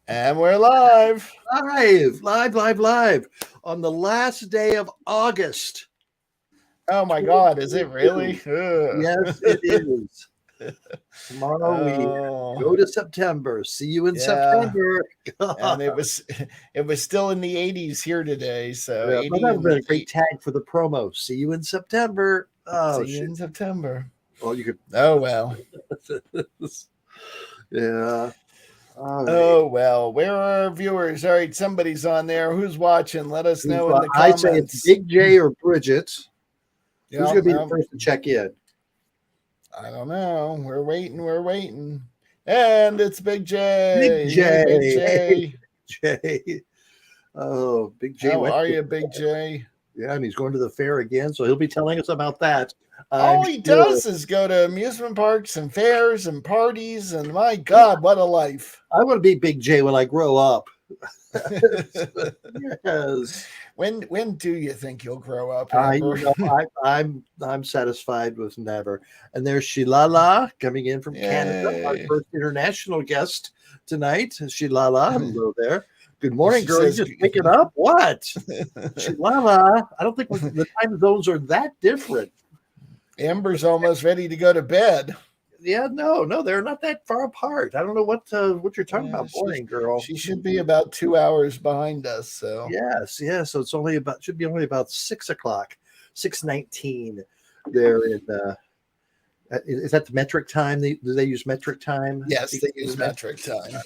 And we're live. Live on the last day of August. Oh my God, is it really? Yes, it is. Tomorrow we go to September. See you in yeah. September. And it was still in the 80s here today. So Yeah, but 80 that would and have been a great tag for the promo. See you in September. Oh, see you in September. Oh, you could. Oh well. Yeah. All right. Oh well. Where are our viewers? All right, somebody's on there. Who's watching? Let us know in the I comments. say it's Big J or Bridget. Who's going to be the first to check in? I don't know. We're waiting. And it's Big J. Big J. Hey, Big J. J. Oh, Big J. How are you, Big J? Yeah, and he's going to the fair again, so he'll be telling us about that. All he does is go to amusement parks and fairs and parties, and my God, what a life! I want to be Big J when I grow up. Yes. When do you think you'll grow up? I'm satisfied with never. And there's Shilala coming in from Canada, our first international guest tonight. Shilala, hello there. Good morning, girl. You just waking up? What? Shilala, I don't think the time zones are that different. Amber's almost ready to go to bed. Yeah, no, they're not that far apart. I don't know what you're talking about, morning girl. She should be about 2 hours behind us. So yes. So it's should be only about 6 o'clock, 6:19. There in is that the metric time? Do they use metric time? Yes, they use metric time.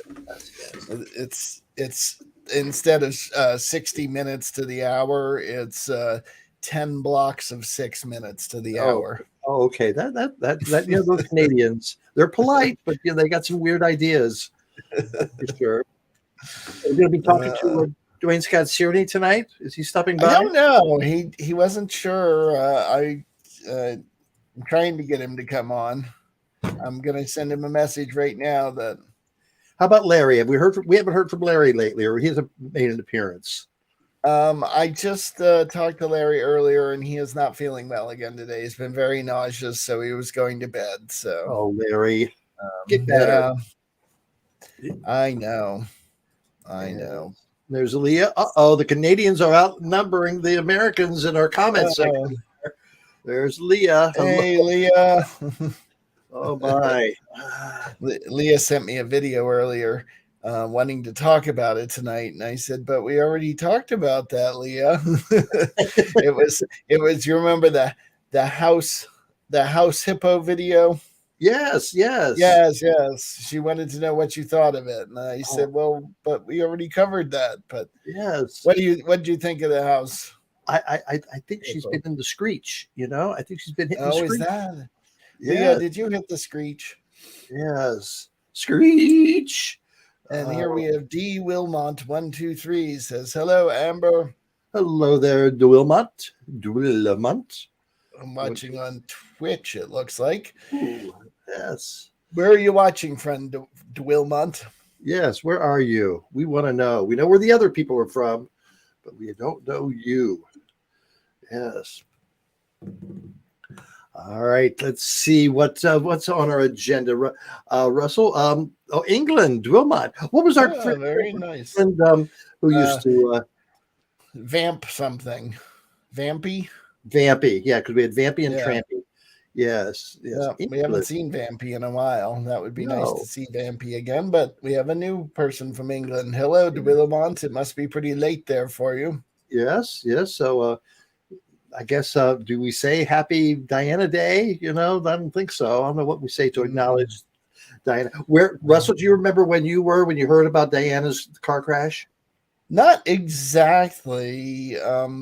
It's instead of 60 minutes to the hour, it's 10 blocks of 6 minutes to the hour. Oh, okay. That those Canadians, they're polite, but they got some weird ideas. For sure. We're going to be talking to Dwayne Scott Searney tonight. Is he stopping by? I don't know. He wasn't sure. I'm trying to get him to come on. I'm going to send him a message right now. That. How about Larry? We haven't heard from Larry lately, or he hasn't made an appearance. I just talked to Larry earlier, and he is not feeling well again today. He's been very nauseous, so he was going to bed. So, Larry, get better. Yeah, I know. There's Leah. The Canadians are outnumbering the Americans in our comments section. There's Leah. Hey, Leah. Oh my. Leah sent me a video earlier. Wanting to talk about it tonight, and I said, "But we already talked about that, Leah." It was. You remember the house hippo video? Yes. She wanted to know what you thought of it, and I said, "Well, but we already covered that." But yes, what did you think of the house? I think she's been in the screech. I think she's been hitting the screech. Is that? Yeah. Did you hit the screech? Yes, screech. And here we have D. Wilmont 123 says, "Hello, Amber." Hello there, Wilmont. I'm watching on Twitch, it looks like. Ooh, yes. Where are you watching, friend Wilmont? Yes, where are you? We want to know. We know where the other people are from, but we don't know you. Yes. All right, let's see what's on our agenda. Russell, England, Wilmot. What was our friend? Very nice. Friend, who used to Vamp something? Vampy, yeah, because we had Vampy and Trampy. Yes. Yeah, we haven't seen Vampy in a while. That would be nice to see Vampy again, but we have a new person from England. Hello, de Wilmot. It must be pretty late there for you. Yes. So, I guess, do we say Happy Diana Day? I don't think so. I don't know what we say to acknowledge Diana. Russell, do you remember when you heard about Diana's car crash? Not exactly. I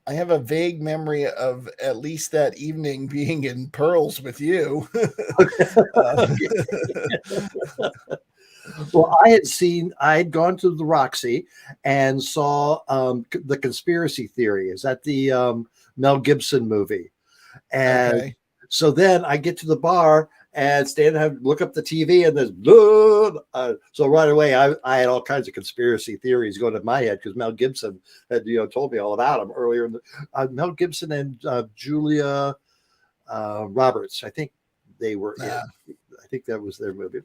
have a vague memory of at least that evening being in Pearls with you. Well, I had gone to the Roxy and saw the Conspiracy Theory. Is that the Mel Gibson movie? And so then I get to the bar and stand and look up the TV, and there's so right away I had all kinds of conspiracy theories going in my head because Mel Gibson had told me all about him earlier. In the, Mel Gibson and Julia Roberts, I think they were. I think that was their movie.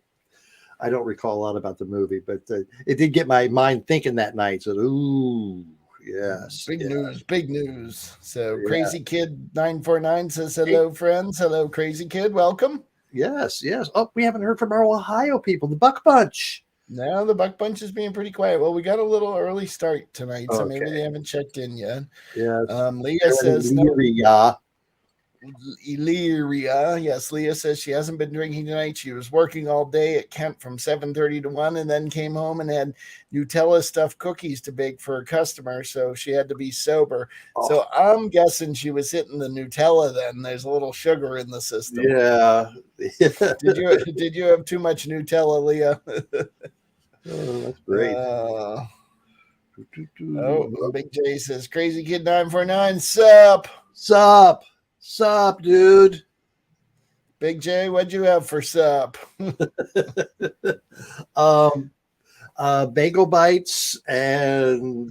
I don't recall a lot about the movie, but it did get my mind thinking that night. So, ooh, yes, Big yeah, news, big news. So yeah, Crazy Kid 949 says hello, friends. Hello, Crazy Kid. Welcome. yes, yes. Oh, we haven't heard from our Ohio people, the Buck Bunch. Now the Buck Bunch is being pretty quiet. Well, we got a little early start tonight, so maybe they Okay, haven't checked in yet. yes. Leah says no. Illyria. Illyria. Yes, Leah says she hasn't been drinking tonight. She was working all day at Kent from 7:30 to 1 and then came home and had Nutella stuffed cookies to bake for a customer, so she had to be sober. Oh, So I'm guessing she was hitting the Nutella then. There's a little sugar in the system. yeah. Did you have too much Nutella, Leah? Oh, that's great. Big J says Crazy Kid 949 sup. Sup, sup, dude. Big J, what'd you have for sup? Bagel bites and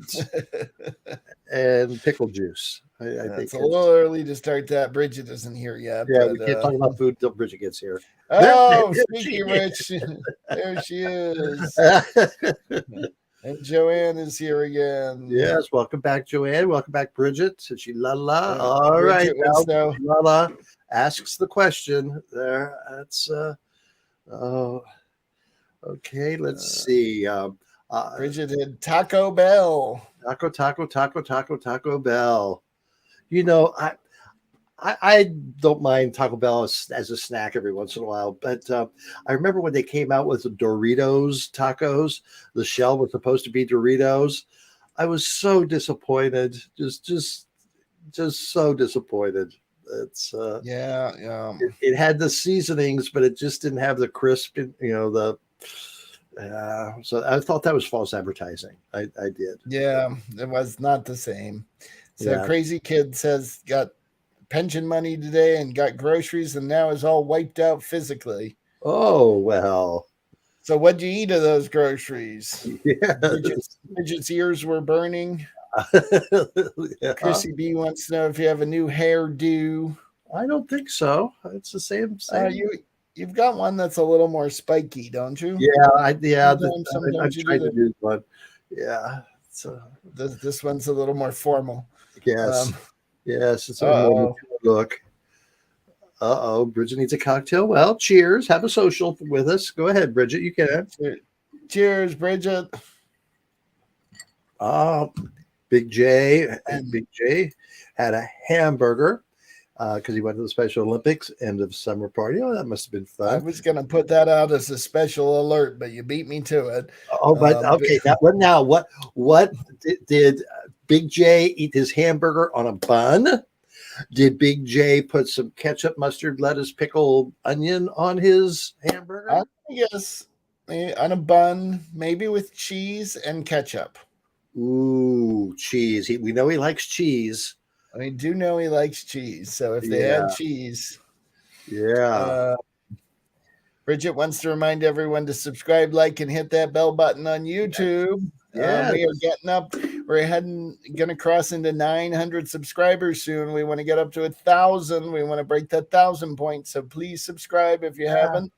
pickle juice. I think It's a little early to start that. Bridget isn't here yet. Yeah, but, we can't talk about food until Bridget gets here. Speaking of which, there she is. And Joanne is here again. Yes, welcome back, Joanne. Welcome back, Bridget. Said she la la. All Bridget right, now la la asks the question there. That's okay. Let's see. Bridget had Taco Bell. Taco Bell. You know, I don't mind Taco Bell as a snack every once in a while, but I remember when they came out with the Doritos tacos, the shell was supposed to be Doritos. I was so disappointed, just so disappointed. It's Yeah. it had the seasonings, but it just didn't have the crisp, the. So I thought that was false advertising. I did. Yeah, it was not the same. So Yeah. Crazy Kid says got pension money today and got groceries and now is all wiped out physically. Oh well. So what'd you eat of those groceries? Yeah. Bridget's ears were burning. Yeah. Chrissy B wants to know if you have a new hairdo. I don't think so. It's the same. You've got one that's a little more spiky, don't you? Yeah. Sometimes I'm you trying do to do one. Yeah. So this one's a little more formal. yes, yes. It's a more mature look. Bridget needs a cocktail. Well, cheers. Have a social with us. Go ahead, Bridget. You can. Cheers, Bridget. Big J had a hamburger because he went to the Special Olympics end of summer party. Oh, that must have been fun. I was going to put that out as a special alert, but you beat me to it. Oh, but okay. Now, what did Big J eat his hamburger on a bun? Did Big J put some ketchup, mustard, lettuce, pickle, onion on his hamburger? Yes, on a bun, maybe with cheese and ketchup. Ooh, cheese. We know he likes cheese. I do know he likes cheese, so if they had cheese. Yeah. Bridget wants to remind everyone to subscribe, like, and hit that bell button on YouTube. Yeah. We are getting up. We're going to cross into 900 subscribers soon. We want to get up to 1,000. We want to break that 1,000 point. So please subscribe if you haven't.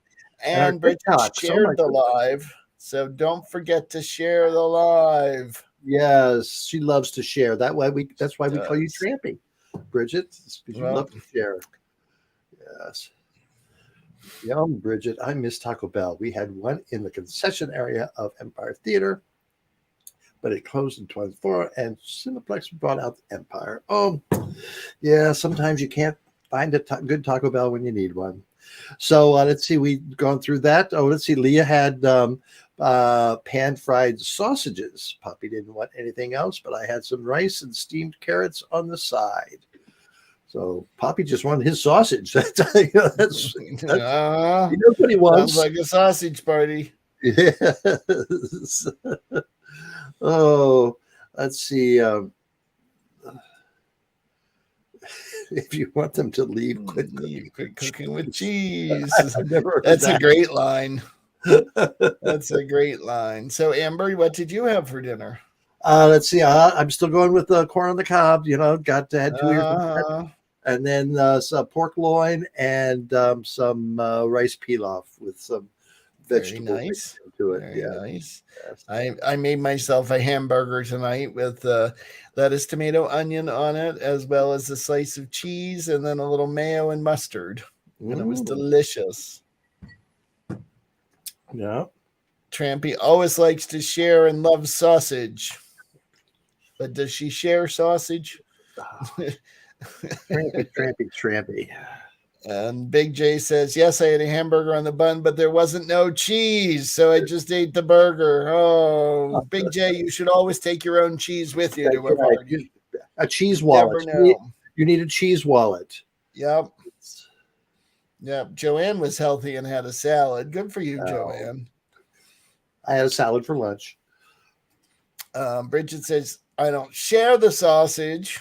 And Bridget shared the live. So don't forget to share the live. Yes, she loves to share. That's why we call you Trampy, Bridget. Because you love to share. Yes. Yum, Bridget. I miss Taco Bell. We had one in the concession area of Empire Theater, but it closed in 24, and Cineplex brought out Empire. Oh, yeah. Sometimes you can't find a good Taco Bell when you need one. So let's see. We've gone through that. Oh, let's see. Leah had pan-fried sausages. Poppy didn't want anything else, but I had some rice and steamed carrots on the side. So Poppy just wanted his sausage. That's what he wants. Sounds like a sausage party. Yes. Oh, let's see. If you want them to leave, quit cooking with cheese. That's a great line. That's a great line. So, Amber, what did you have for dinner? Let's see. I'm still going with the corn on the cob. Got to add 2 years of that. And then some pork loin and some rice pilaf with some Very vegetables nice. to it. Very Yeah. nice. Yes. I made myself a hamburger tonight with lettuce, tomato, onion on it, as well as a slice of cheese and then a little mayo and mustard. And it was delicious. Yeah. Trampy always likes to share and loves sausage. But does she share sausage? Trampy. And Big J says, yes, I had a hamburger on the bun, but there wasn't no cheese. So I just ate the burger. Oh, Big J, you should always take your own cheese with you to a party. A cheese You wallet. never know. You need a cheese wallet. Yep. Yep. Joanne was healthy and had a salad. Good for you, Joanne. I had a salad for lunch. Bridget says, I don't share the sausage,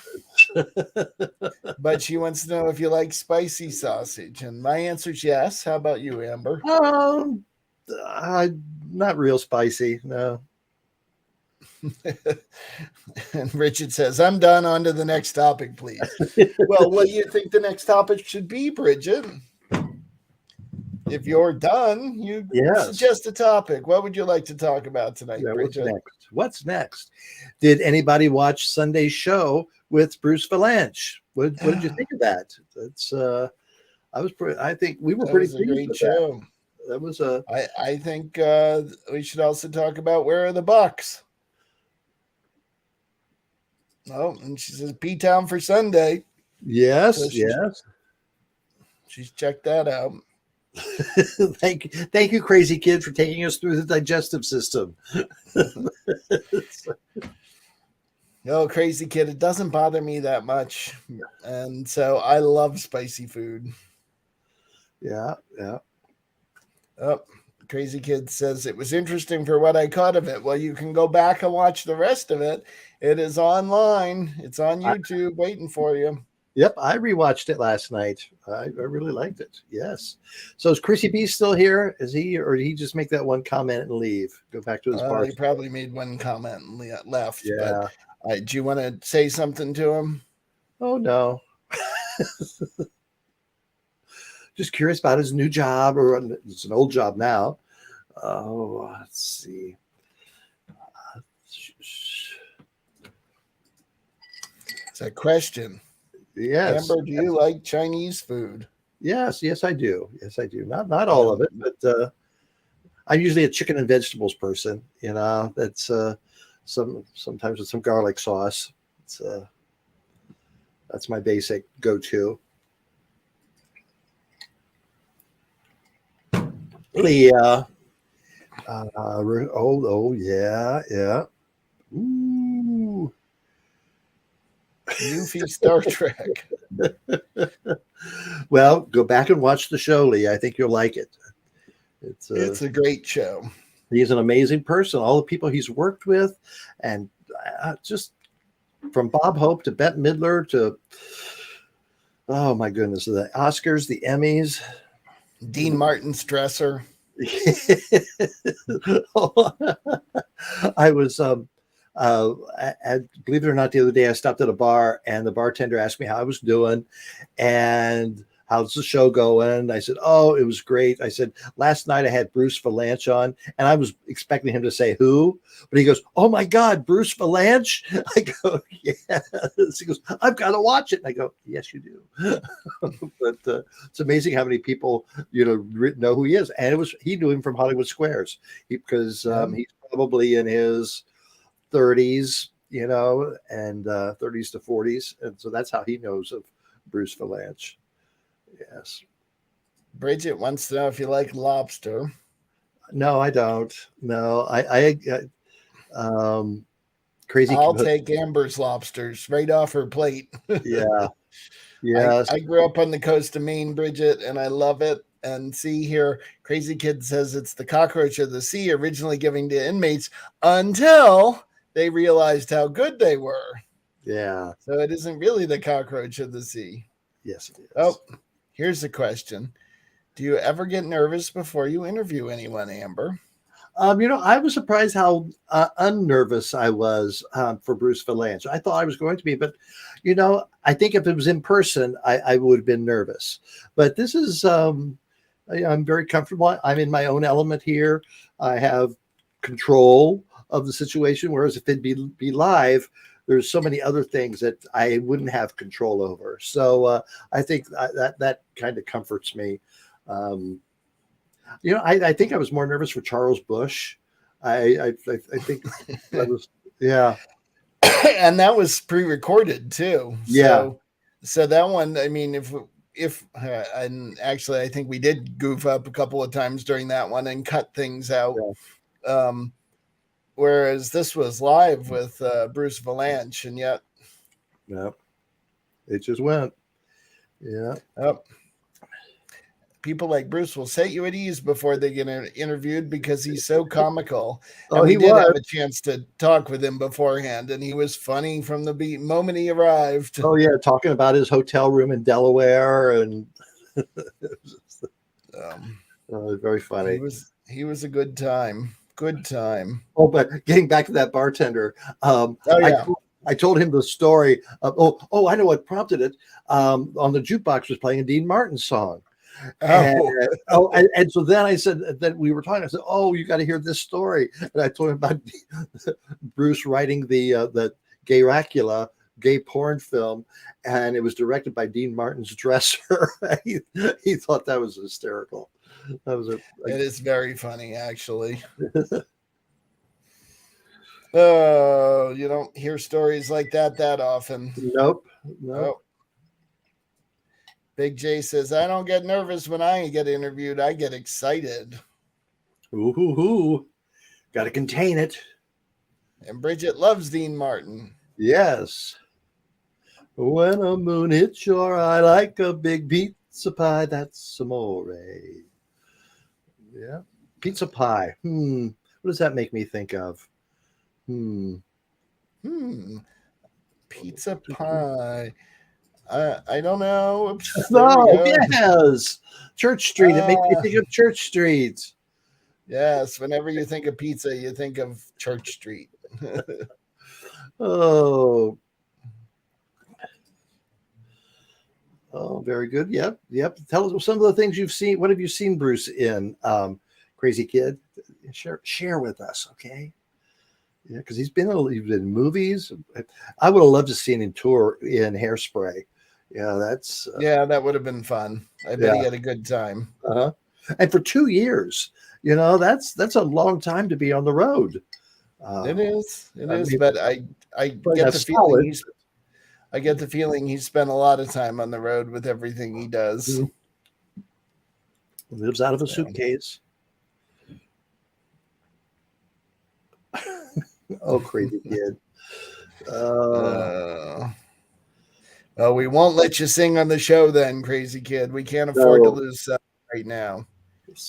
but she wants to know if you like spicy sausage. And my answer is yes. How about you, Amber? Not real spicy, no. And Richard says, I'm done. On to the next topic, please. Well, what do you think the next topic should be, Bridget? If you're done, you suggest a topic. What would you like to talk about tonight, Bridget? What's next? Did anybody watch Sunday's show with Bruce Valanche? What did you think of that? That's I think we were pretty pleased. Great show. That was I think we should also talk about Where Are the Bucks? Oh, and she says P-Town for Sunday. Yes, so she's checked that out. Thank you, crazy kid, for taking us through the digestive system. No, crazy kid, it doesn't bother me that much, and so I love spicy food. Yeah. Oh, crazy kid says it was interesting for what I caught of it. Well, you can go back and watch the rest of it. It is online. It's on YouTube waiting for you. Yep, I rewatched it last night. I really liked it. Yes. So is Chrissy B still here? Is he, or did he just make that one comment and leave? Go back to his bar. He probably made one comment and left. Yeah. But do you want to say something to him? Oh no. Just curious about his new job, or it's an old job now. Oh, let's see. It's a question. Yes. Amber, do you like Chinese food? Yes, I do. Yes, I do. Not all of it, but I'm usually a chicken and vegetables person. That's sometimes with some garlic sauce. That's my basic go-to. Leah. Yeah. Ooh. Yuffie Star Trek. Well, go back and watch the show, Lee. I think you'll like it. It's a great show. He's an amazing person. All the people he's worked with, and just from Bob Hope to Bette Midler to, oh my goodness, the Oscars, the Emmys. Dean Martin's dresser. I was believe it or not, the other day I stopped at a bar and the bartender asked me how I was doing and how's the show going. I said, oh, it was great. I said, last night I had Bruce Valanche on, and I was expecting him to say who, but he goes, oh my God, Bruce Valanche. I go, yes. He goes, I've got to watch it. And I go, yes, you do. But it's amazing how many people know who he is, and he knew him from Hollywood Squares because he's probably in his 30s, and 30s to 40s. And so that's how he knows of Bruce Valanche. Yes. Bridget wants to know if you like lobster. No, I don't. No, I crazy. I'll take Amber's lobsters right off her plate. Yeah. Yes. I grew up on the coast of Maine, Bridget, and I love it. And see here, Crazy Kid says it's the cockroach of the sea, originally given to inmates until they realized how good they were. Yeah. So it isn't really the cockroach of the sea. Yes, it is. Oh, here's a question. Do you ever get nervous before you interview anyone, Amber? I was surprised how unnervous I was for Bruce Valanche. I thought I was going to be, but, I think if it was in person, I would have been nervous. But this is I'm very comfortable. I'm in my own element here. I have control of the situation. Whereas if it be live, there's so many other things that I wouldn't have control over. So I think that kind of comforts me. Um, I think I was more nervous for Charles Bush. I think that was, yeah. And that was pre-recorded too. Yeah. So that one, I mean, if and actually I think we did goof up a couple of times during that one and cut things out. Yeah. Whereas this was live with Bruce Valanche, and yet, Yeah, it just went. Yeah. People like Bruce will set you at ease before they get interviewed because he's so comical. Oh, And we he did was. have a chance to talk with him beforehand, and he was funny from the moment he arrived. Oh yeah, talking about his hotel room in Delaware, and very funny. He was a good time. Good time. Oh, but getting back to that bartender, Oh yeah. I told him the story of, I know what prompted it. On the jukebox was playing a Dean Martin song. And so then I said that we were talking. I said, "Oh, you got to hear this story." And I told him about Bruce writing the Gayracula gay porn film, and it was directed by Dean Martin's dresser. he thought that was hysterical. That was it is very funny, actually. Oh, you don't hear stories like that often. Nope. Oh. Big J says, I don't get nervous when I get interviewed. I get excited. Ooh. Got to contain it. And Bridget loves Dean Martin. Yes. When a moon hits your eye like a big pizza pie, that's amore. Yeah. Pizza pie. What does that make me think of? Pizza pie. I don't know. Oops, yes. Church Street. It makes me think of Church Street. Yes. Whenever you think of pizza, you think of Church Street. Oh, very good. Yep. Tell us some of the things you've seen. What have you seen Bruce in? Crazy Kid. Share with us, okay? Yeah, because he's been in movies. I would have loved to see him tour in Hairspray. Yeah, that's that would have been fun. I bet he had a good time. And for 2 years, that's a long time to be on the road. It is, but I get the feeling I get the feeling he spent a lot of time on the road with everything he does. Lives out of a suitcase. Oh, Crazy Kid. We won't let you sing on the show then, Crazy Kid. We can't afford to lose right now.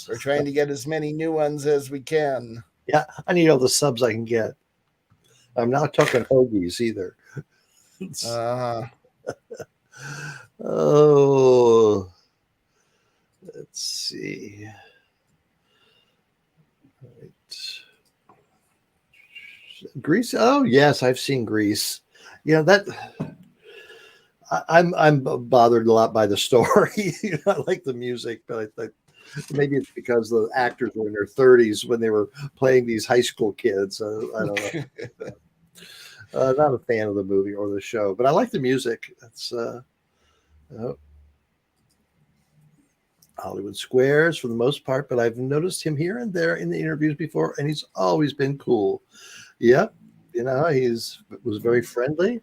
We're trying to get as many new ones as we can. Yeah, I need all the subs I can get. I'm not talking hoagies either. Oh, let's see. Right. Grease. Oh yes, I've seen Grease. Yeah, that. I'm bothered a lot by the story. I like the music, but maybe it's because the actors were in their 30s when they were playing these high school kids. I don't know. Not a fan of the movie or the show, but I like the music. That's Hollywood Squares for the most part, but I've noticed him here and there in the interviews before, and he's always been cool. Yep, he was very friendly,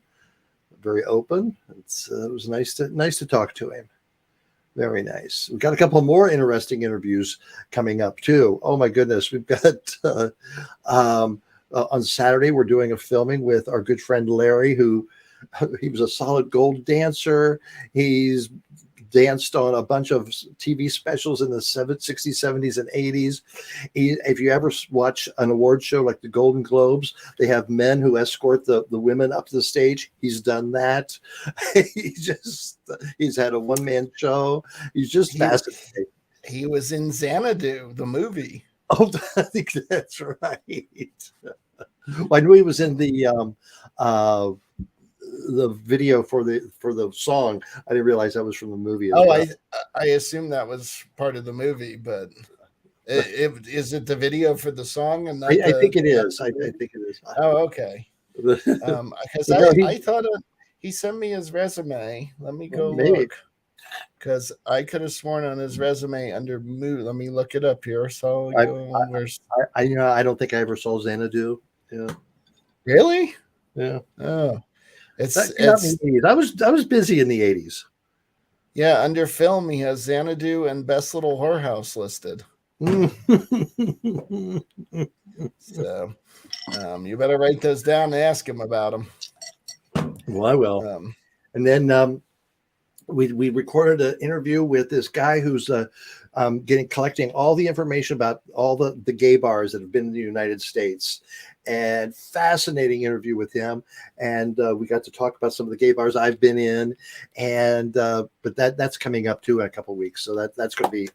very open. It was nice to talk to him. Very nice. We've got a couple more interesting interviews coming up too. Oh my goodness, we've got on Saturday we're doing a filming with our good friend Larry, who he was a solid gold dancer. He's danced on a bunch of TV specials in the 60s, 70s, and 80s. If you ever watch an award show like the Golden Globes, they have men who escort the women up to the stage. He's done that. He's had a one-man show. He's just fascinating. He was in Xanadu, the movie. Oh, I think that's right. I knew he was in the the video for the song. I didn't realize that was from the movie as Oh, well. I assume that was part of the movie, but is it the video for the song and not I think the it not is. the I movie? think it is. Oh, okay. But Because no, I thought he sent me his resume. Let me go maybe. look. Because I could have sworn on his resume under movie. Let me look it up here. So I, where's I don't think I ever saw Xanadu. Yeah, really? yeah. Oh, That came out in it's the 80s. I was busy in the 80s. yeah. Under film, he has Xanadu and Best Little Whorehouse listed. So you better write those down and ask him about them. Well, I will. And then we recorded an interview with this guy who's collecting all the information about all the gay bars that have been in the United States, and fascinating interview with him. And we got to talk about some of the gay bars I've been in, and but that's coming up too in a couple of weeks, so that's going to be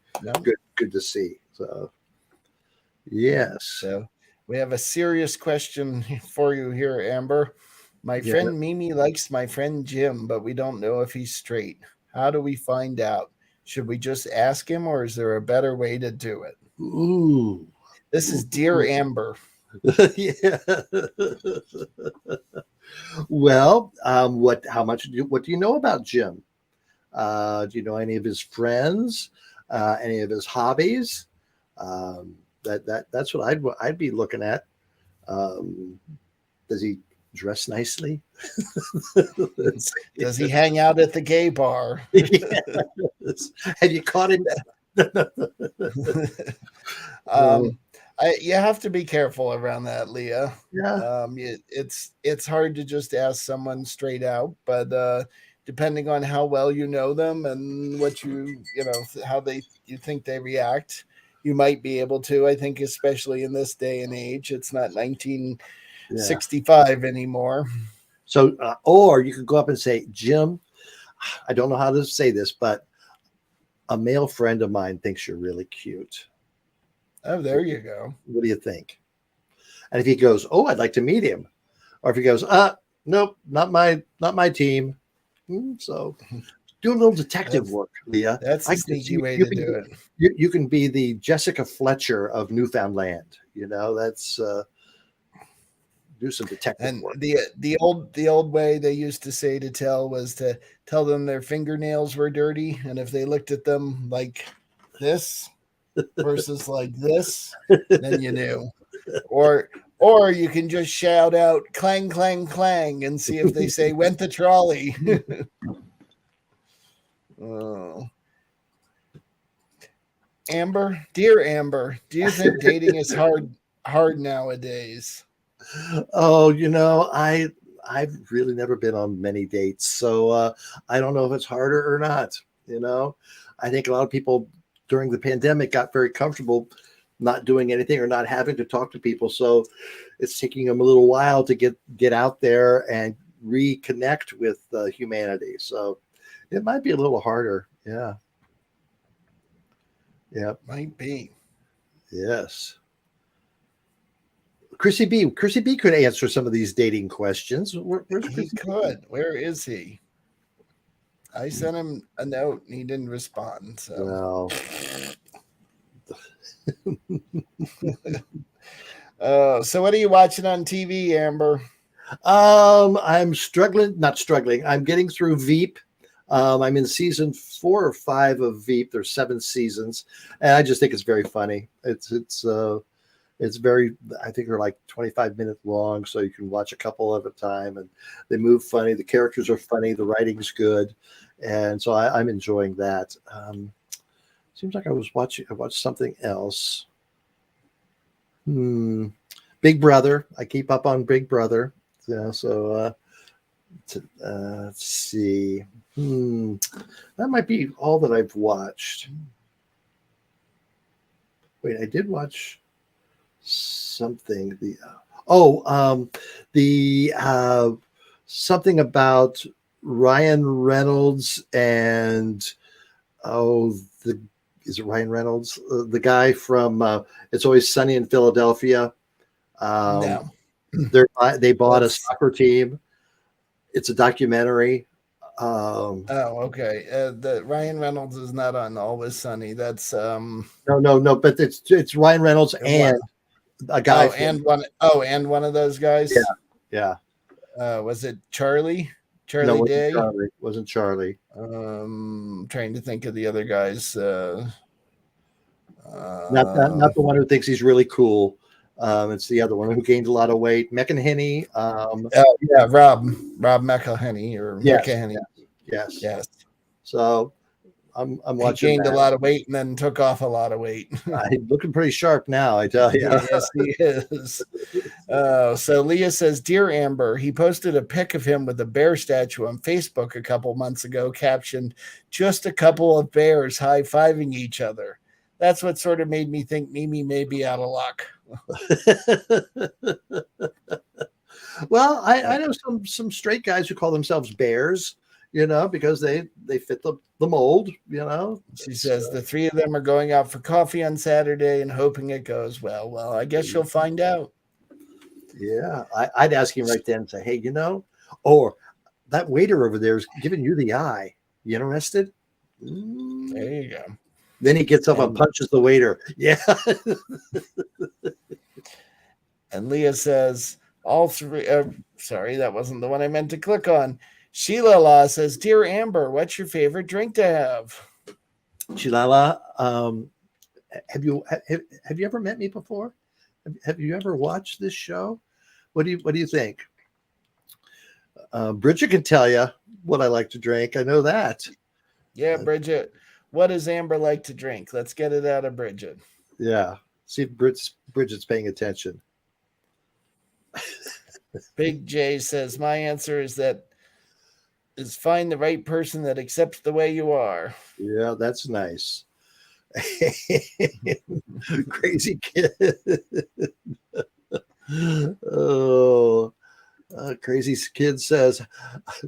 good to see. So yes. So we have a serious question for you here, Amber. My friend Mimi likes my friend Jim, but we don't know if he's straight. How do we find out? Should we just ask him, or is there a better way to do it? Ooh. This is Dear Amber. Yeah. Well, what do you know about Jim? Do you know any of his friends? Any of his hobbies? That's what I'd be looking at. Does he dress nicely? Does he hang out at the gay bar? Yes. Have you caught him? You have to be careful around that, Leah. Yeah. It's hard to just ask someone straight out, but depending on how well you know them and what you know how you think they react, you might be able to. I think especially in this day and age, it's not 1965 anymore. So, or you could go up and say, Jim, I don't know how to say this, but a male friend of mine thinks you're really cute. Oh, there you go. What do you think? And if he goes, oh, I'd like to meet him, or if he goes, nope, not my team. So do a little detective work, Leah. That's a sneaky way to do it. You can be the Jessica Fletcher of Newfoundland. That's do some detective work. The old way they used to say to tell was to tell them their fingernails were dirty, and if they looked at them like this versus like this, then you knew. Or you can just shout out clang clang clang and see if they say went the trolley. Oh. Amber, dear Amber, do you think dating is hard nowadays? Oh, I've really never been on many dates, so I don't know if it's harder or not. I think a lot of people during the pandemic got very comfortable not doing anything or not having to talk to people, so it's taking them a little while to get out there and reconnect with humanity. So it might be a little harder. Yeah. Might be. Yes. Chrissy B could answer some of these dating questions. He could. Where is he? I sent him a note and he didn't respond. So. Well. So what are you watching on TV, Amber? I'm not struggling. I'm getting through Veep. I'm in season 4 or 5 of Veep. There's 7 seasons, and I just think it's very funny. It's very, I think they're like 25-minute long, so you can watch a couple at a time, and they move funny. The characters are funny. The writing's good, and so I'm enjoying that. Seems like I watched something else. Big Brother. I keep up on Big Brother. So let's see. That might be all that I've watched. Wait, I did watch something. Something about Ryan Reynolds and is it Ryan Reynolds? The guy from It's Always Sunny in Philadelphia. No. They bought a soccer team. It's a documentary. Oh, okay. The Ryan Reynolds is not on Always Sunny. That's No, but it's Ryan Reynolds and a guy. And one of those guys. Yeah. Was it Charlie? No, Charlie Day? Charlie. Wasn't Charlie. Trying to think of the other guys. Not the one who thinks he's really cool. It's the other one who gained a lot of weight. McEnany. Rob McElhenney or McEnany. Yes. So I'm watching. He gained a lot of weight and then took off a lot of weight. He's looking pretty sharp now, I tell you. Yes, he is. So Leah says, "Dear Amber," he posted a pic of him with a bear statue on Facebook a couple months ago, captioned, "Just a couple of bears high-fiving each other." That's what sort of made me think Mimi may be out of luck. Well, I know some straight guys who call themselves bears, because they fit the mold, She says the three of them are going out for coffee on Saturday and hoping it goes well. Well, I guess you'll find out. Yeah, I'd ask him right then and say, hey, or that waiter over there is giving you the eye. You interested? There you go. Then he gets up and punches the waiter. Yeah. And Leah says, all three, sorry, that wasn't the one I meant to click on. Sheila La says, "Dear Amber, what's your favorite drink to have?" Sheila, have you ever met me before? Have you ever watched this show? What do you think? Bridget can tell you what I like to drink. I know that. Yeah, Bridget. What does Amber like to drink? Let's get it out of Bridget. Yeah. See if Bridget's paying attention. Big J says, "My answer is find the right person that accepts the way you are." Yeah, that's nice. Crazy kid. Crazy kid says,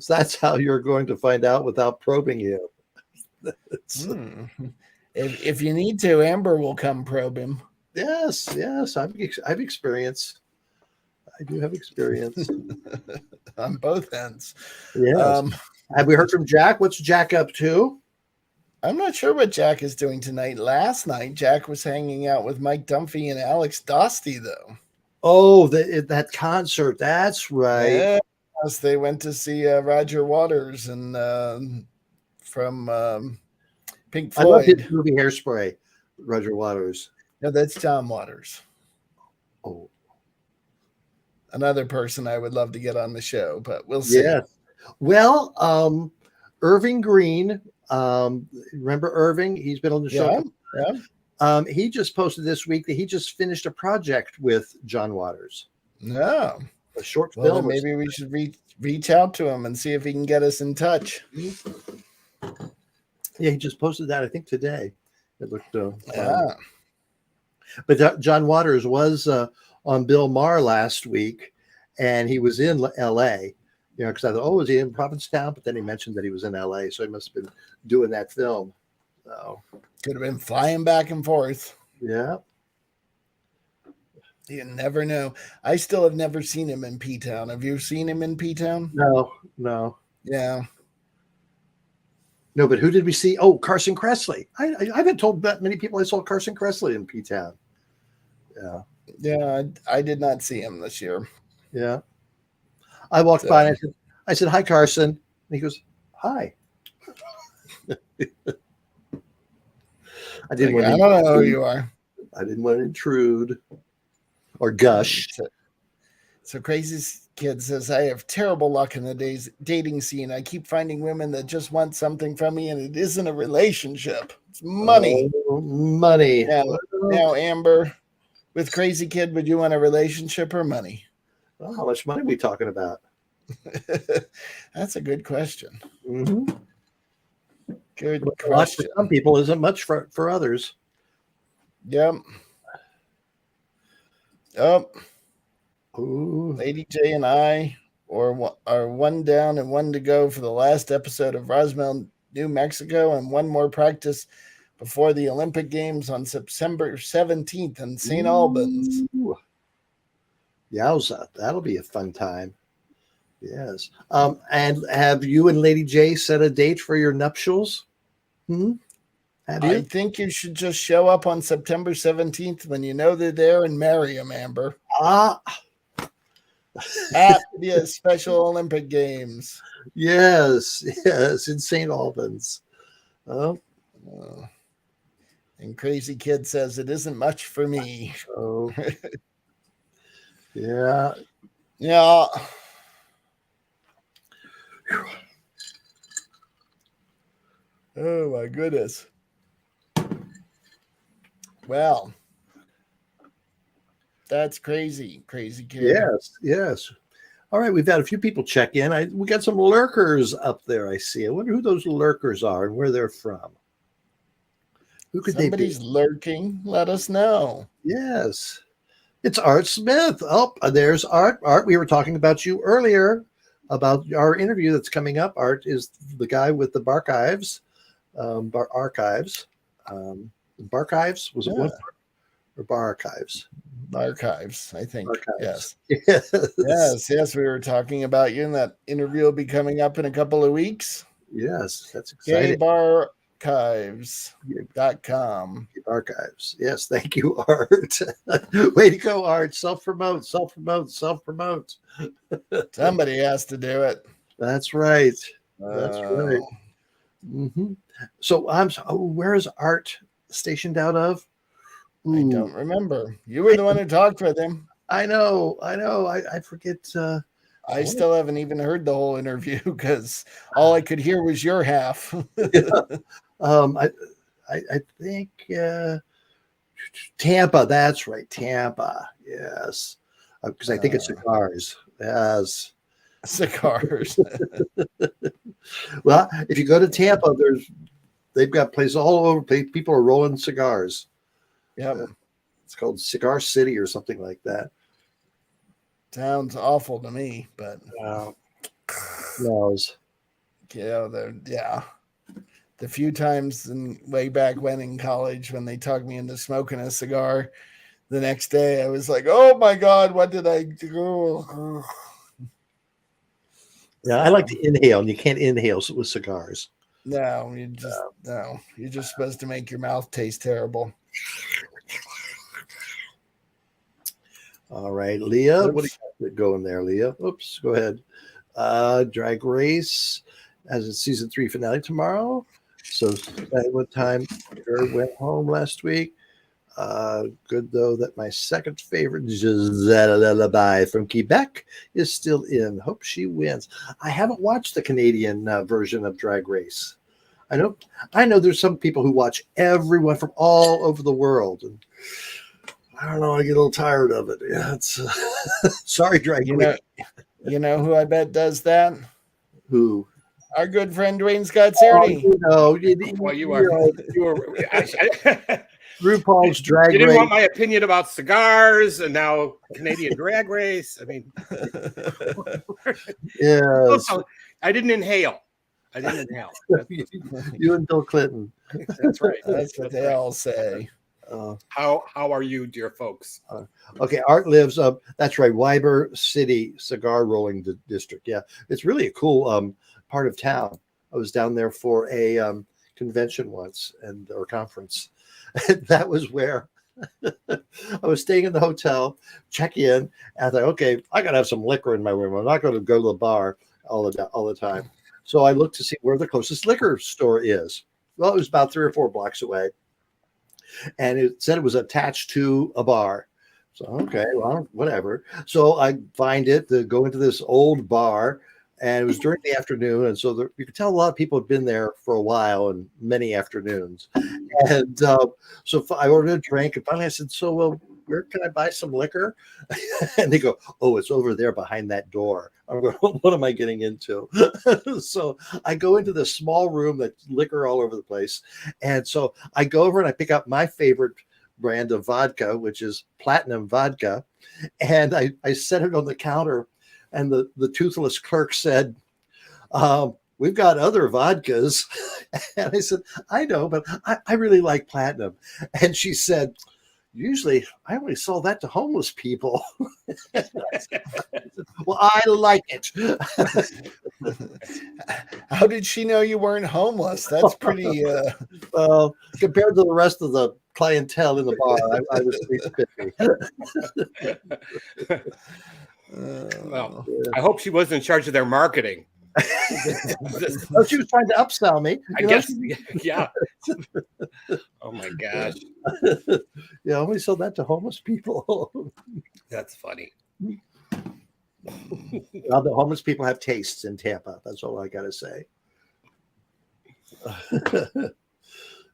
"That's how you're going to find out without probing you." If you need to, Amber will come probe him. Yes, I've experienced. I do have experience on both ends. Yes. Have we heard from Jack? What's Jack up to? I'm not sure what Jack is doing tonight. Last night, Jack was hanging out with Mike Dunphy and Alex Dosty, though. Oh, that concert. That's right. Yes, they went to see Roger Waters and from Pink Floyd. I love his movie Hairspray, Roger Waters. No, that's John Waters. Oh. Another person I would love to get on the show, but we'll see. Yeah. Well, Irving Green, remember Irving? He's been on the show. Yeah. He just posted this week that he just finished a project with John Waters. No. A short film. Maybe we should reach out to him and see if he can get us in touch. Yeah, he just posted that, I think, today. It looked But John Waters was on Bill Maher last week, and he was in L.A., because I thought, was he in Provincetown? But then he mentioned that he was in L.A., so he must have been doing that film. So could have been flying back and forth. Yeah. You never know. I still have never seen him in P-Town. Have you seen him in P-Town? No. Yeah. No, but who did we see? Oh, Carson Kressley. I haven't told that many people I saw Carson Kressley in P-Town. Yeah. Yeah, I did not see him this year. Yeah. I walked by and I said, "Hi, Carson." And he goes, "Hi." I don't know who you are. I didn't want to intrude or gush. So Crazy Kid says, "I have terrible luck in the dating scene. I keep finding women that just want something from me, and it isn't a relationship. It's money." Money. Now, Amber, with Crazy Kid, would you want a relationship or money? Well, how much money are we talking about? That's a good question. Mm-hmm. Good question. For some people isn't much for others. Yep. Oh. Ooh. Lady J and I are one down and one to go for the last episode of Roswell, New Mexico, and one more practice before the Olympic Games on September 17th in St. Albans. Yowza, that'll be a fun time. Yes. And have you and Lady J set a date for your nuptials? Have you? I think you should just show up on September 17th when you know they're there and marry them, Amber. Ah, At the Special Olympic Games. yes, in St. Albans. Oh, and Crazy Kid says it isn't much for me. oh. Yeah. Yeah. Oh my goodness. Well, that's crazy, Crazy Kid. Yes. All right, we've had a few people check in. We got some lurkers up there. I see. I wonder who those lurkers are and where they're from. Who could Somebody's they be? lurking? Let us know. Yes, it's Art Smith. Oh, there's Art. Art, we were talking about you earlier about our interview that's coming up. Art is the guy with the archives. Archives. Barchives? Was it one or bar archives? Archives, I think. Archives. Yes. We were talking about you, and that interview will be coming up in a couple of weeks. Yes, that's exciting. GayBararchives.com. Archives. Yes, thank you, Art. Way to go, Art. Self-promote. Somebody has to do it. That's right. That's right. Mm-hmm. So where is Art stationed out of? Ooh. I don't remember. You were the one who talked with him. I know. I forget. I still haven't even heard the whole interview because all I could hear was your half. I think Tampa. That's right, Tampa. Yes, because I think it's cigars. Yes, cigars. Well, if you go to Tampa, they've got places all over. People are rolling cigars. Yeah, it's called Cigar City or something like that. Sounds awful to me, but knows. Yeah, the few times way back when in college when they talked me into smoking a cigar, the next day I was like, "Oh my God, what did I do?" Yeah, I like to inhale, and you can't inhale with cigars. No, you're just supposed to make your mouth taste terrible. All right, Leah, what do you got going there, Leah? Oops, go ahead. Drag Race has its season 3 finale tomorrow. So what time went home last week? Good though that my second favorite Giselle Lullaby from Quebec is still in. Hope she wins. I haven't watched the Canadian version of Drag Race. I know there's some people who watch everyone from all over the world, and I don't know. I get a little tired of it. Yeah, it's sorry, Drag Race. You know who I bet does that? Who? Our good friend Dwayne Scott Cerny. You were RuPaul's Drag Race. You didn't want my opinion about cigars, and now Canadian Drag Race. I mean, yeah. I didn't inhale. You and Bill Clinton. That's right. That's what they all say. How are you, dear folks? Okay, Art lives up. That's right, Weber City Cigar Rolling District. Yeah, it's really a cool part of town. I was down there for a convention once or conference. And that was where I was staying in the hotel, check in, and I thought, okay, I gotta have some liquor in my room. I'm not going to go to the bar all the time. So I looked to see where the closest liquor store is. Well, it was about 3 or 4 blocks away. And it said it was attached to a bar. So, okay, well, whatever. So I find it to go into this old bar, and it was during the afternoon. And so you could tell a lot of people had been there for a while and many afternoons. And so I ordered a drink, and finally I said, so where can I buy some liquor? And they go, oh, it's over there behind that door. I'm going, what am I getting into? So I go into this small room that's liquor all over the place. And so I go over and I pick up my favorite brand of vodka, which is Platinum Vodka. And I set it on the counter, and the toothless clerk said, we've got other vodkas. And I said, I know, but I really like Platinum. And she said, usually I only sell that to homeless people. Said, Well, I like it. How did she know you weren't homeless? That's pretty. Well, compared to the rest of the clientele in the bar, I was pretty spiffy. Well, I hope she wasn't in charge of their marketing. Oh, she was trying to upsell me. I guess, yeah. Oh my gosh. Yeah, I only sold that to homeless people. That's funny. Well, the homeless people have tastes in Tampa. That's all I got to say.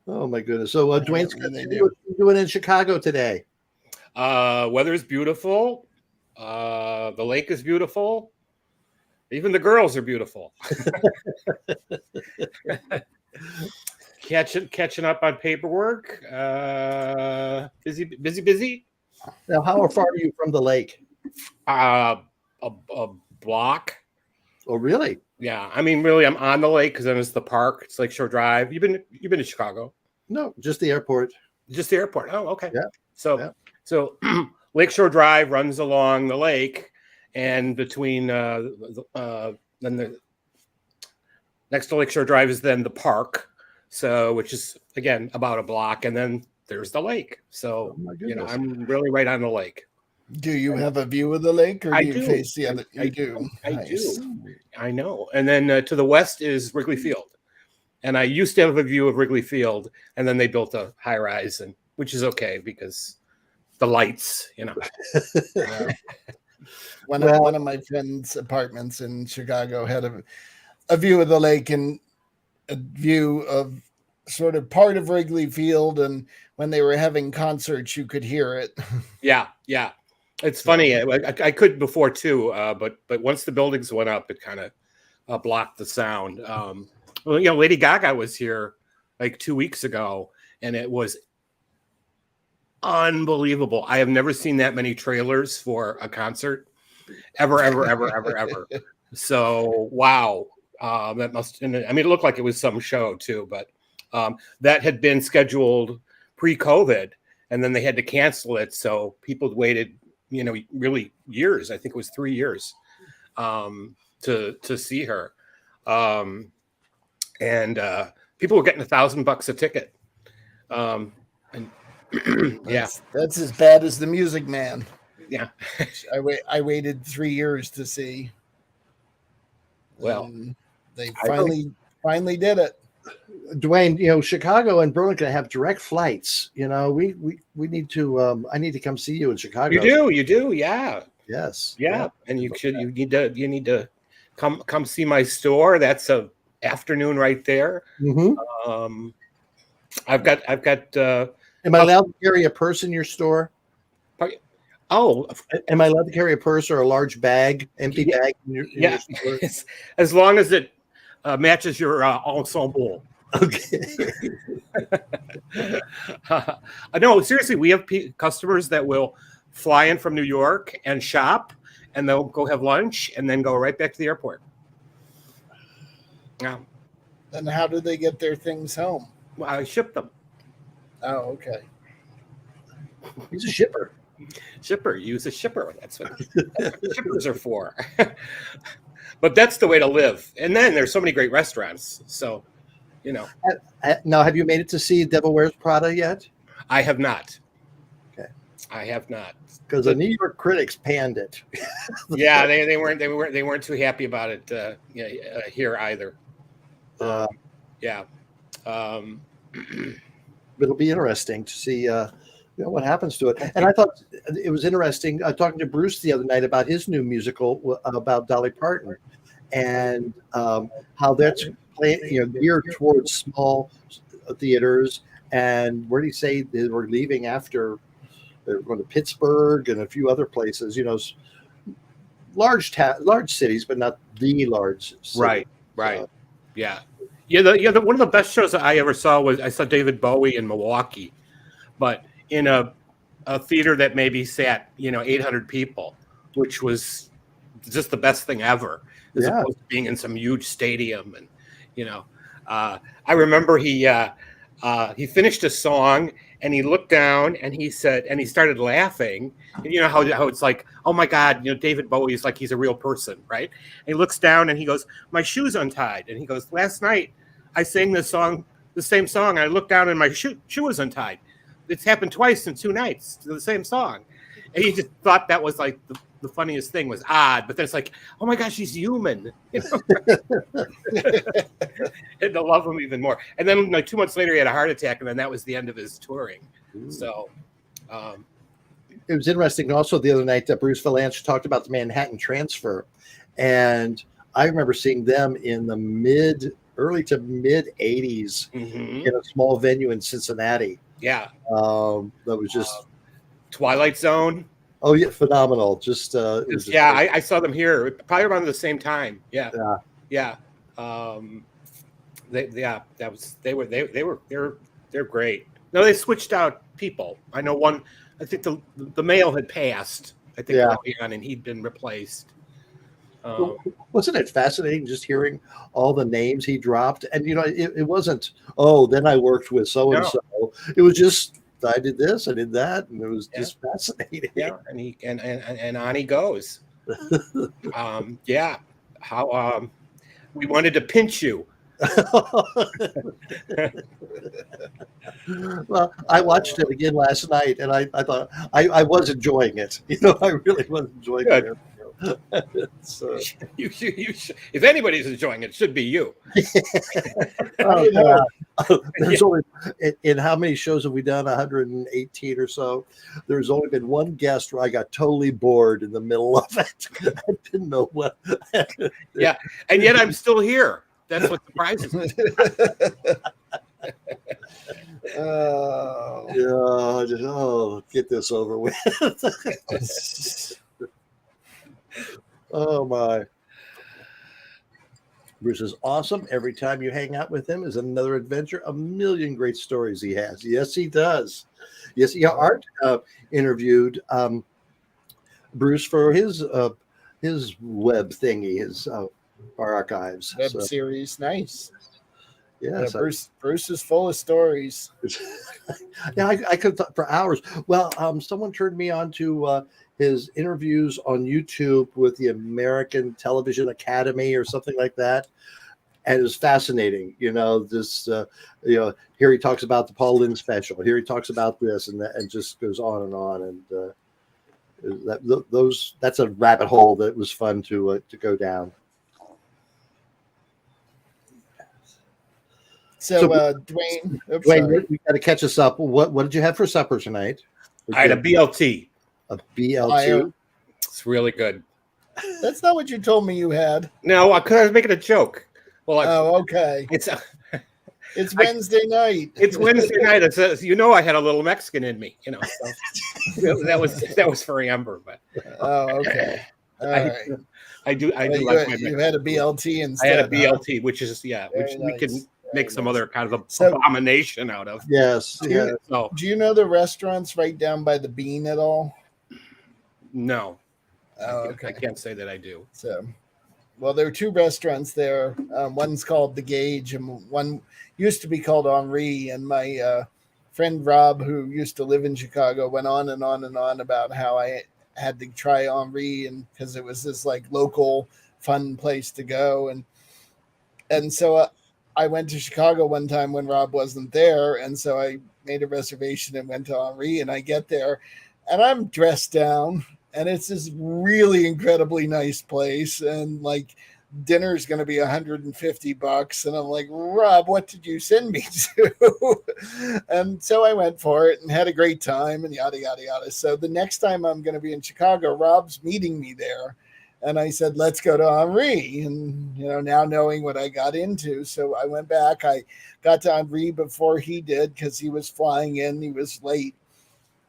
Oh my goodness. So, Dwayne, what are you doing in Chicago today? Weather's beautiful. The lake is beautiful. Even the girls are beautiful. Catching up on paperwork. Busy. Now, how far are you from the lake? A block. Oh, really? Yeah. I mean, really, I'm on the lake because then it's the park. It's Lakeshore Drive. You've been to Chicago? No, just the airport. Just the airport. Oh, okay. Yeah. So Lakeshore Drive runs along the lake, and between then the next to Lakeshore Drive is then the park. So, which is again about a block, and then there's the lake. So, I'm really right on the lake. Do you have a view of the lake, or do you face the other? I do. I know. And then to the west is Wrigley Field, and I used to have a view of Wrigley Field, and then they built a high rise, and which is okay because the lights, One of my friends' apartments in Chicago had a view of the lake and a view of sort of part of Wrigley Field, and when they were having concerts, you could hear it. Yeah. It's funny. I could before too, but once the buildings went up, it kind of blocked the sound. Lady Gaga was here like 2 weeks ago, and it was unbelievable. I have never seen that many trailers for a concert ever. So wow, that must. I mean, it looked like it was some show too, but that had been scheduled pre-COVID, and then they had to cancel it. So people waited, really years. I think it was 3 years to see her, and people were getting $1,000 a ticket. And that's as bad as the Music Man. Yeah, I waited 3 years to see. Well, they finally did it. Dwayne, Chicago and Burlington have direct flights. We need to. I need to come see you in Chicago. You do, yeah. Yes, yeah. And you need to come see my store. That's a afternoon right there. Mm-hmm. I've got. Am I allowed to carry a purse in your store? Oh, am I allowed to carry a purse or a large bag, empty bag? In your store? As long as it matches your ensemble. Okay. No, seriously, we have customers that will fly in from New York and shop, and they'll go have lunch and then go right back to the airport. Yeah. And how do they get their things home? Well, I ship them. Oh, okay. He's a shipper. Use a shipper. That's what shippers are for. But that's the way to live. And then there's so many great restaurants. So, Now, have you made it to see Devil Wears Prada yet? I have not. Okay. I have not. Because the New York critics panned it. Yeah, they weren't too happy about it here either. Yeah. It'll be interesting to see what happens to it. And I thought it was interesting talking to Bruce the other night about his new musical about Dolly Parton and how that's geared towards small theaters. And where did he say they were leaving after they were going to Pittsburgh and a few other places, large cities, but not the large city. Right. Yeah. One of the best shows that I ever saw was I saw David Bowie in Milwaukee, but in a theater that maybe sat 800 people, which was just the best thing ever, as opposed to being in some huge stadium. And I remember he finished a song and he looked down and he said, and he started laughing. And you know how it's like, oh my God, David Bowie is like, he's a real person, right? And he looks down and he goes, my shoe's untied. And he goes, last night I sang the same song. I looked down and my shoe was untied. It's happened twice in 2 nights to the same song. And he just thought that was like the funniest thing, was odd. But then it's like, oh my gosh, he's human. And to love him even more. And then like 2 months later, he had a heart attack, and then that was the end of his touring. So it was interesting. Also, the other night that Bruce Valanche talked about the Manhattan Transfer, and I remember seeing them in the early to mid 80s in a small venue in Cincinnati. Yeah. That was just Twilight Zone. Oh yeah, phenomenal. I saw them here probably around the same time. Yeah. They're great. No, they switched out people. I know one. I think the male had passed. I think early on, and he'd been replaced. Wasn't it fascinating just hearing all the names he dropped? And it wasn't. Oh, then I worked with so and so. It was just, I did this, I did that, and it was just fascinating. Yeah, and on he goes. How we wanted to pinch you. Well, I watched it again last night, and I thought I was enjoying it. I really was enjoying it. You if anybody's enjoying it, should be you. There's only, in how many shows have we done? 118 or so. There's only been one guest where I got totally bored in the middle of it. I didn't know what. Yeah, and yet I'm still here. That's what surprises me. Get this over with. Oh my. Bruce is awesome. Every time you hang out with him is another adventure. A million great stories he has. Yes, he does. Yes, Art interviewed Bruce for his web thingy, his archives. Web series. Nice. Yeah, Bruce is full of stories. Yeah, I could talk for hours. Well, someone turned me on to his interviews on YouTube with the American Television Academy or something like that, and it was fascinating. Here he talks about the Paul Lynde special. Here he talks about this and that, and just goes on and on. And that's a rabbit hole that was fun to go down. So Dwayne, we got to catch us up. What did you have for supper tonight? I had a BLT. A BLT? It's really good. That's not what you told me you had. No, I was making a joke. Well, okay. It's Wednesday night. It's Wednesday night. It says, I had a little Mexican in me. So that was for Amber, but okay. All right. I do. Like my. You had a BLT instead. I had a BLT, which is which nice. We can make some other kind of abomination out of. Yes. Do you know the restaurants right down by the Bean at all? No. Okay. I can't say that I do. So, well, there are 2 restaurants there. One's called The Gauge, and one used to be called Henri. And my friend Rob, who used to live in Chicago, went on and on and on about how I had to try Henri, and because it was this like local fun place to go, and so I went to Chicago one time when Rob wasn't there, and so I made a reservation and went to Henri, and I get there, and I'm dressed down, and it's this really incredibly nice place, and like dinner's going to be $150, and I'm like, Rob, what did you send me to? And so I went for it and had a great time, and yada yada yada. So the next time I'm going to be in Chicago, Rob's meeting me there. And I said, let's go to Henri. And, now knowing what I got into. So I went back. I got to Henri before he did because he was flying in. He was late.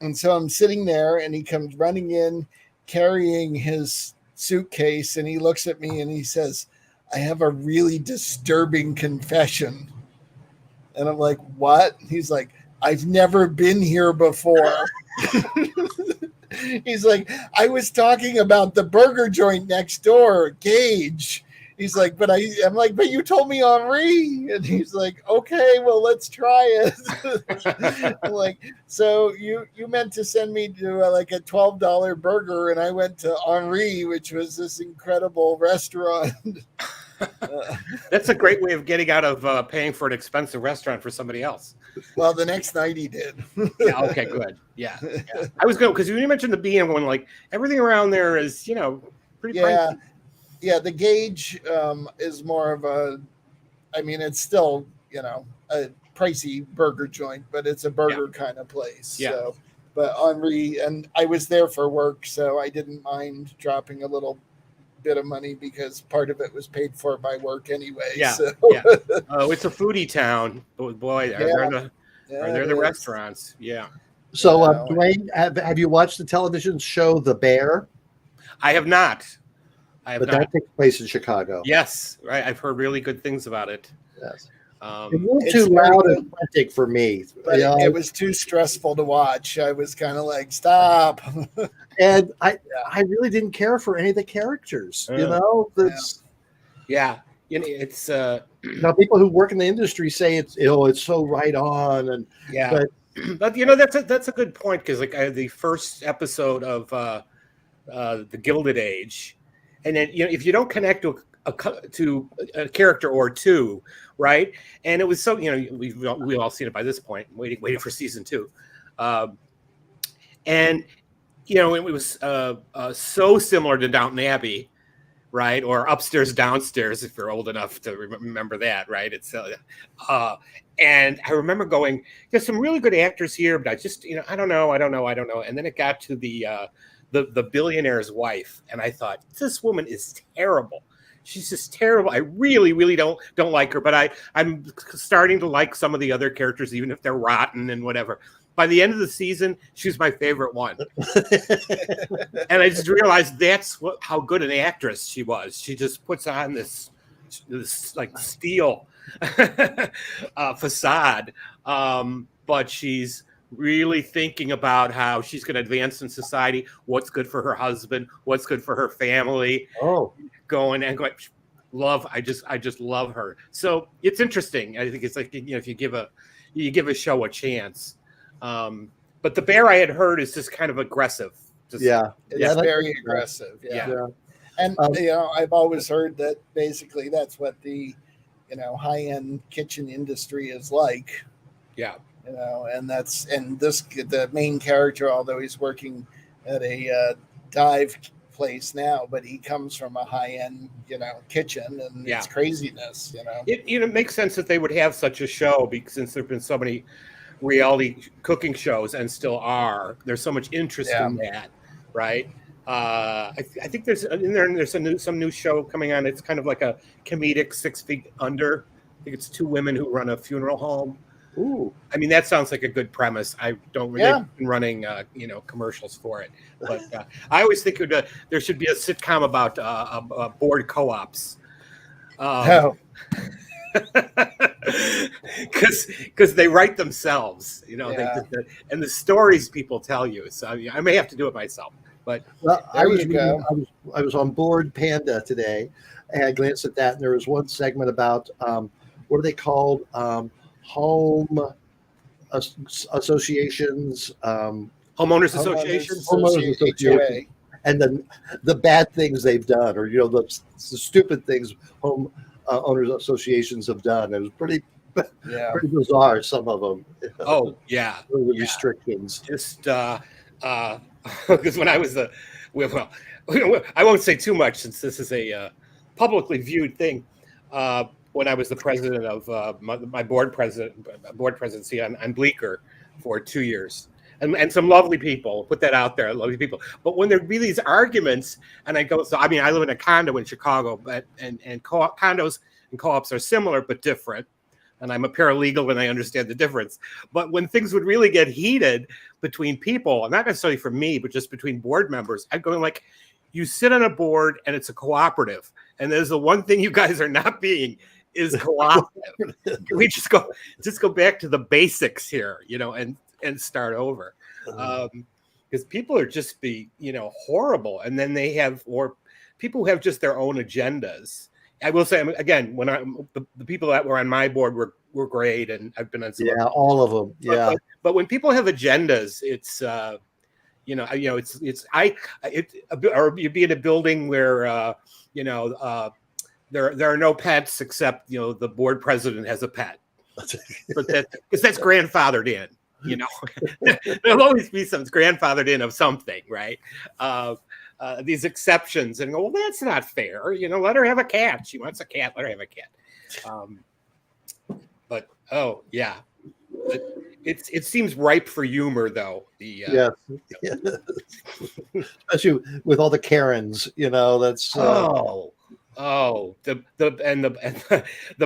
And so I'm sitting there and he comes running in carrying his suitcase. And he looks at me and he says, I have a really disturbing confession. And I'm like, what? He's like, I've never been here before. He's like, I was talking about the burger joint next door, Gage, He's like, I'm like, but you told me Henri. And he's like, okay, well, let's try it. I'm like, so you meant to send me to like a $12 burger, and I went to Henri, which was this incredible restaurant. That's a great way of getting out of paying for an expensive restaurant for somebody else. Well, the next night he did. Yeah. Okay. Good. Yeah. I was going because you mentioned the BM one. Like everything around there is, pretty pricey. Yeah. The Gauge is more of a. I mean, it's still a pricey burger joint, but it's a burger kind of place. Yeah. So, but Henri, and I was there for work, so I didn't mind dropping a little bit of money because part of it was paid for by work anyway. Yeah. So. Yeah. Oh, it's a foodie town. Boy, are there the restaurants? Yeah. So, Dwayne, have you watched the television show The Bear? I have not. But that takes place in Chicago. Yes, right. I've heard really good things about it. Yes. It's a little too loud and frantic for me. But it was too stressful to watch. I was kind of like, stop. And I really didn't care for any of the characters. It's now people who work in the industry say it's so right on, and but that's a good point, because like the first episode of the Gilded Age, and then if you don't connect to a character or two, right? And it was so we've all seen it by this point, waiting for season 2, and it was so similar to Downton Abbey, right? Or Upstairs Downstairs, if you're old enough to remember that, right? It's and I remember going, there's some really good actors here, but I just I don't know. And then it got to the billionaire's wife, and I thought, this woman is terrible. She's just terrible. I really, really don't like her, but I'm starting to like some of the other characters, even if they're rotten and whatever. By the end of the season, she's my favorite one. And I just realized that's how good an actress she was. She just puts on this like steel facade, but she's really thinking about how she's going to advance in society, what's good for her husband, what's good for her family. Going. I just love her. So it's interesting. I think it's like, if you give a show a chance. But The Bear, I had heard, is just kind of aggressive. It's very aggressive. Yeah. And I've always heard that basically that's what the high-end kitchen industry is like. Yeah. The main character, although he's working at a dive place now, but he comes from a high-end kitchen, and it's craziness. It makes sense that they would have such a show, because since there've been so many reality cooking shows, and still are, there's so much interest in that, right? I think there's some new show coming on. It's kind of like a comedic 6 Feet Under. I think it's 2 women who run a funeral home. Ooh. I mean, that sounds like a good premise. I don't really been running commercials for it, but I always think there should be a sitcom about board co-ops. Because they write themselves, and the stories people tell you. So I may have to do it myself. But I was on Board Panda today, and I glanced at that, and there was one segment about what are they called? Home associations, homeowners associations, and then the bad things they've done, or the stupid things home owners associations have done. It was pretty bizarre, some of them. The restrictions. Just because when I was I won't say too much since this is a publicly viewed thing. When I was the president of my board presidency on Bleecker for 2 years, and some lovely people, put that out there, lovely people. But when there'd be these arguments, and I go, I live in a condo in Chicago, but and condos and co-ops are similar but different. And I'm a paralegal, and I understand the difference. But when things would really get heated between people, not necessarily for me, but just between board members, I'd go like, you sit on a board and it's a cooperative, and there's the one thing you guys are not being is cooperative. We just go back to the basics here, and start over. Because people are just horrible. And then they have, or people who have just their own agendas, I will say again, when the people that were on my board were great, and I've been on some. Yeah, all of them. Yeah, but when people have agendas, it's or you'd be in a building where there are no pets except the board president has a pet, but because that's grandfathered in. There'll always be some grandfathered in of something, right? These exceptions, and go, well, that's not fair. Let her have a cat. She wants a cat. Let her have a cat. But oh yeah, it seems ripe for humor, though. Yeah. Especially with all the Karens, that's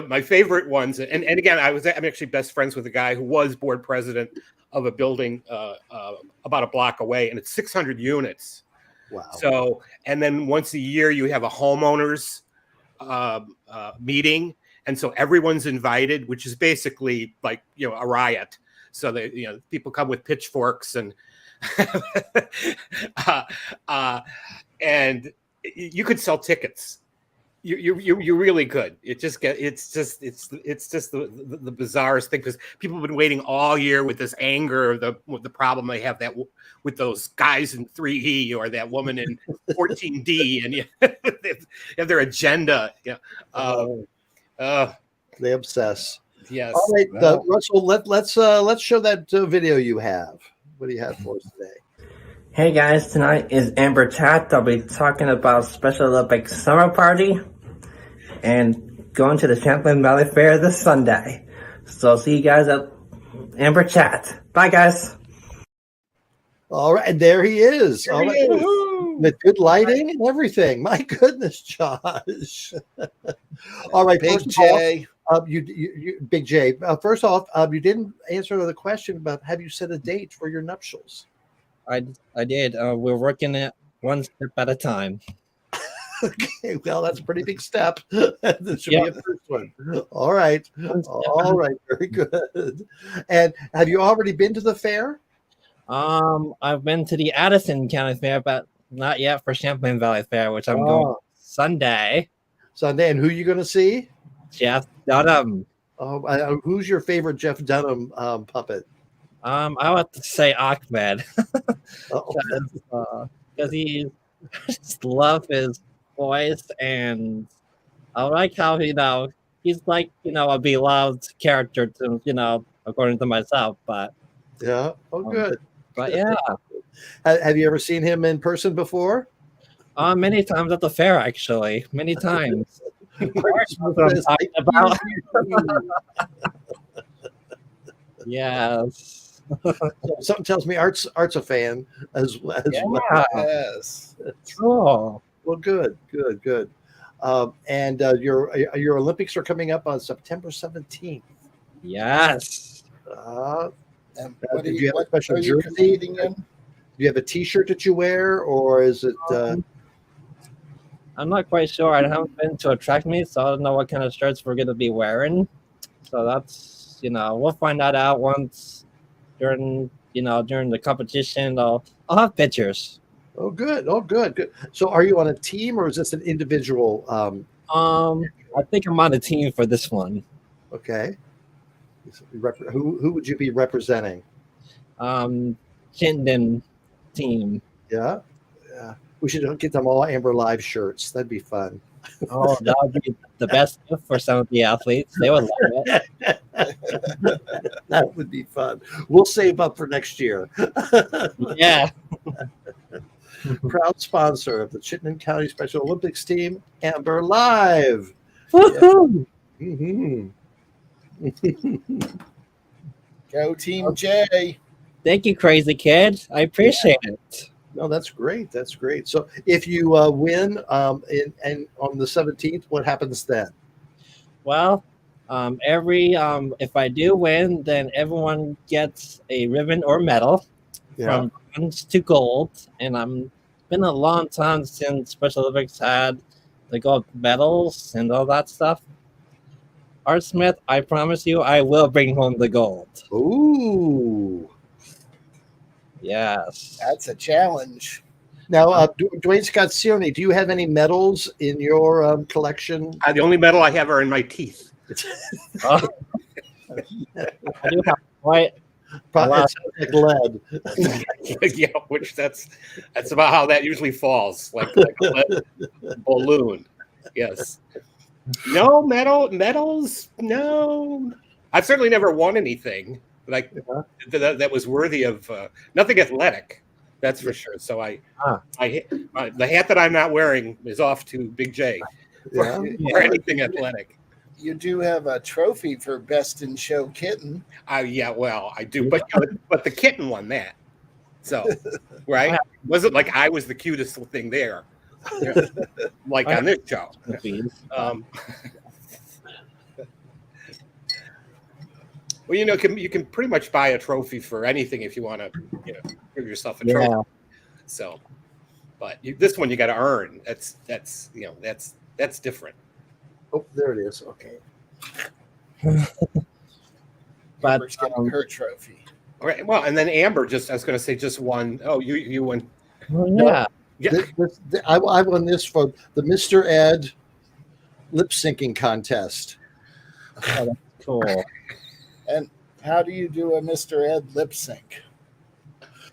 my favorite ones, and again, I'm actually best friends with a guy who was board president of a building about a block away, and it's 600 units. Wow. So, and then once a year you have a homeowners meeting, and so everyone's invited, which is basically like a riot. So they people come with pitchforks and and you could sell tickets. You really could. It's just the bizarrest thing, because people have been waiting all year with this anger of the problem they have that with those guys in 3E or that woman in 14D, and they have their agenda. They obsess. Yes. All right, Russell. Let's show that video you have. What do you have for us today? Hey guys, tonight is Amber Chat. I'll be talking about Special Olympics Summer Party and going to the Champlain Valley Fair this Sunday. So see you guys at Amber Chat. Bye guys. All right, and there he is. All right. With good lighting and everything. My goodness, Josh. All right, Big J. Big J. First off, you didn't answer the question about have you set a date for your nuptials? I did. We're working it one step at a time. Okay, well, that's a pretty big step. That should be a first one. All right. All right. Very good. And have you already been to the fair? I've been to the Addison County Fair, but not yet for Champlain Valley Fair, which I'm going Sunday. Sunday. And who are you going to see? Jeff Dunham. Oh, who's your favorite Jeff Dunham puppet? I would have to say Ahmed. Because I just love his voice, and I like how he's like a beloved character to according to myself. But yeah, good. But yeah, have you ever seen him in person before? Many times at the fair, actually. Many times. Yes. Something tells me Art's a fan as well. Yes. Cool. Well, good. And your Olympics are coming up on September 17th. Yes. Do you have a special jersey? Do you have a T-shirt that you wear, or is it? I'm not quite sure. I haven't been to a track meet, so I don't know what kind of shirts we're going to be wearing. So that's we'll find that out once during the competition. I'll have pictures. Oh, good. So, are you on a team, or is this an individual? I think I'm on a team for this one. Okay. Who would you be representing? Chittenden team. Yeah. We should get them all Amber Live shirts. That'd be fun. Oh, that would be the best gift for some of the athletes. They would love it. That would be fun. We'll save up for next year. Yeah. Proud sponsor of the Chittenden County Special Olympics team, Amber Live. Woohoo! Yeah. Go Team J. Thank you, Crazy Kid. I appreciate it. No, that's great. So if you win on the 17th, what happens then? Well, if I do win, then everyone gets a ribbon or medal from bronze to gold. And been a long time since Special Olympics had the gold medals and all that stuff. Art Smith, I promise you, I will bring home the gold. Ooh. Yes. That's a challenge. Now, Dwayne Scott Cioni, do you have any medals in your collection? The only medal I have are in my teeth. I do have quite Probably like lead. Yeah, which that's about how that usually falls, like a lead balloon. Yes. No medals. No, I've certainly never won anything like that was worthy of nothing athletic. That's for sure. So the hat that I'm not wearing is off to Big J for anything athletic. You do have a trophy for best in show kitten. Yeah, well, I do, but the kitten won that. So, right? Wasn't like I was the cutest thing there, like on this show. Well, you can pretty much buy a trophy for anything if you want to, give yourself a trophy. So, but this one you got to earn. That's different. Oh, there it is. Okay. But Amber's getting her trophy. All right. Well, and then Amber just won. Oh, you won. Oh, yeah. I won this for the Mr. Ed lip syncing contest. Oh, that's cool. And how do you do a Mr. Ed lip sync?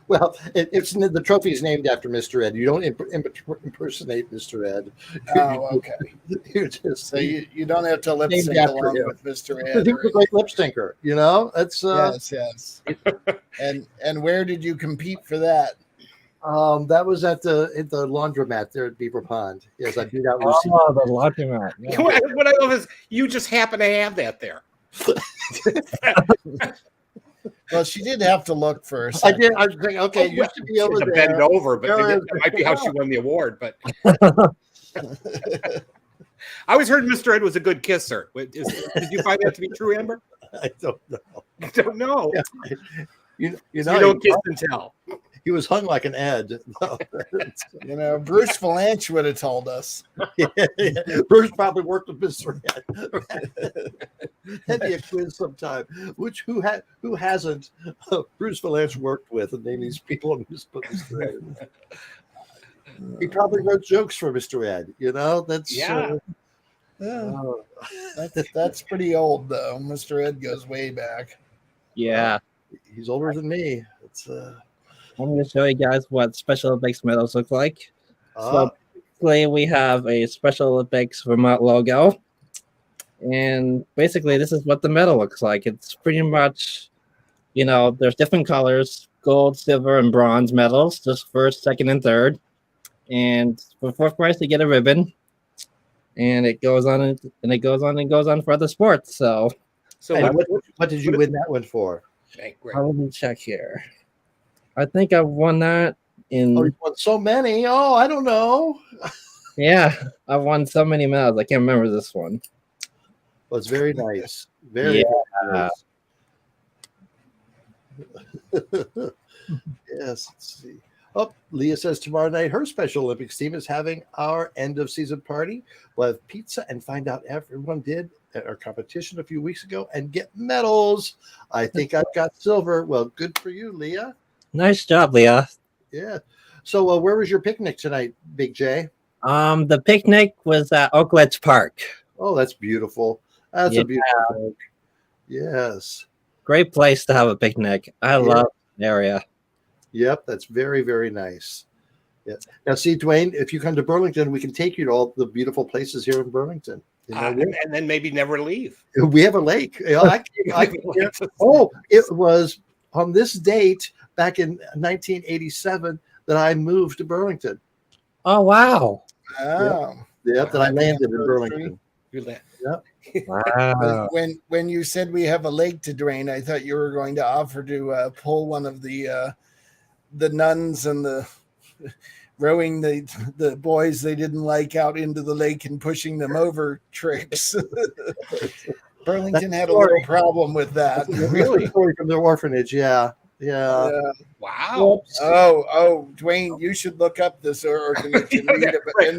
Well, it's the trophy is named after Mr. Ed. You don't impersonate Mr. Ed. Oh, okay. So you don't have to lip sync along with Mr. Ed. He was a great lip syncer. That's yes. And where did you compete for that? That was at the laundromat there at Beaver Pond. Yes, I beat out Lucy. Oh, the laundromat. Yeah. What I love is you just happen to have that there. Well, she did have to look first. I did. I was thinking, okay, you should be over there. Bend over, but that might be how she won the award. But I always heard Mr. Ed was a good kisser. Did you find that to be true, Amber? I don't know. I don't know. You don't kiss and tell. He was hung like an Ed. Bruce Valanche would have told us. Bruce probably worked with Mr. Ed. That'd be a quiz sometime. Who hasn't Bruce Valanche worked with, and name these people and just put Mr. Ed. He probably wrote jokes for Mr. Ed. That's pretty old though. Mr. Ed goes way back. Yeah, he's older than me. I'm going to show you guys what Special Olympics medals look like. So basically, we have a Special Olympics Vermont logo. And basically, this is what the medal looks like. It's pretty much, there's different colors, gold, silver, and bronze medals, just first, second, and third. And for fourth prize, you get a ribbon. And it goes on for other sports. So what did you win that one for? Let me check here. I think I won that in. Oh, you won so many. Oh, I don't know. Yeah, I won so many medals. I can't remember this one. Well, it's very nice. Very nice. Yes. Let's see. Oh, Leah says tomorrow night her Special Olympics team is having our end of season party. We'll have pizza and find out everyone did at our competition a few weeks ago and get medals. I think I've got silver. Well, good for you, Leah. Nice job, Leah. Yeah. So where was your picnic tonight, Big J? The picnic was at Oakledge Park. Oh, that's beautiful. That's a beautiful park. Yes. Great place to have a picnic. I love the area. Yep, that's very, very nice. Yes. Now, see, Dwayne, if you come to Burlington, we can take you to all the beautiful places here in Burlington. And then maybe never leave. We have a lake. It was on this date back in 1987 that I moved to Burlington. Oh, wow. Yep, that I landed in Burlington. Yep. Wow. When you said we have a lake to drain, I thought you were going to offer to pull one of the nuns and the rowing the boys they didn't like out into the lake and pushing them over tricks. Burlington had a little problem with that. Really? From their orphanage, yeah. Wow. Oh, Dwayne, you should look up this orphanage and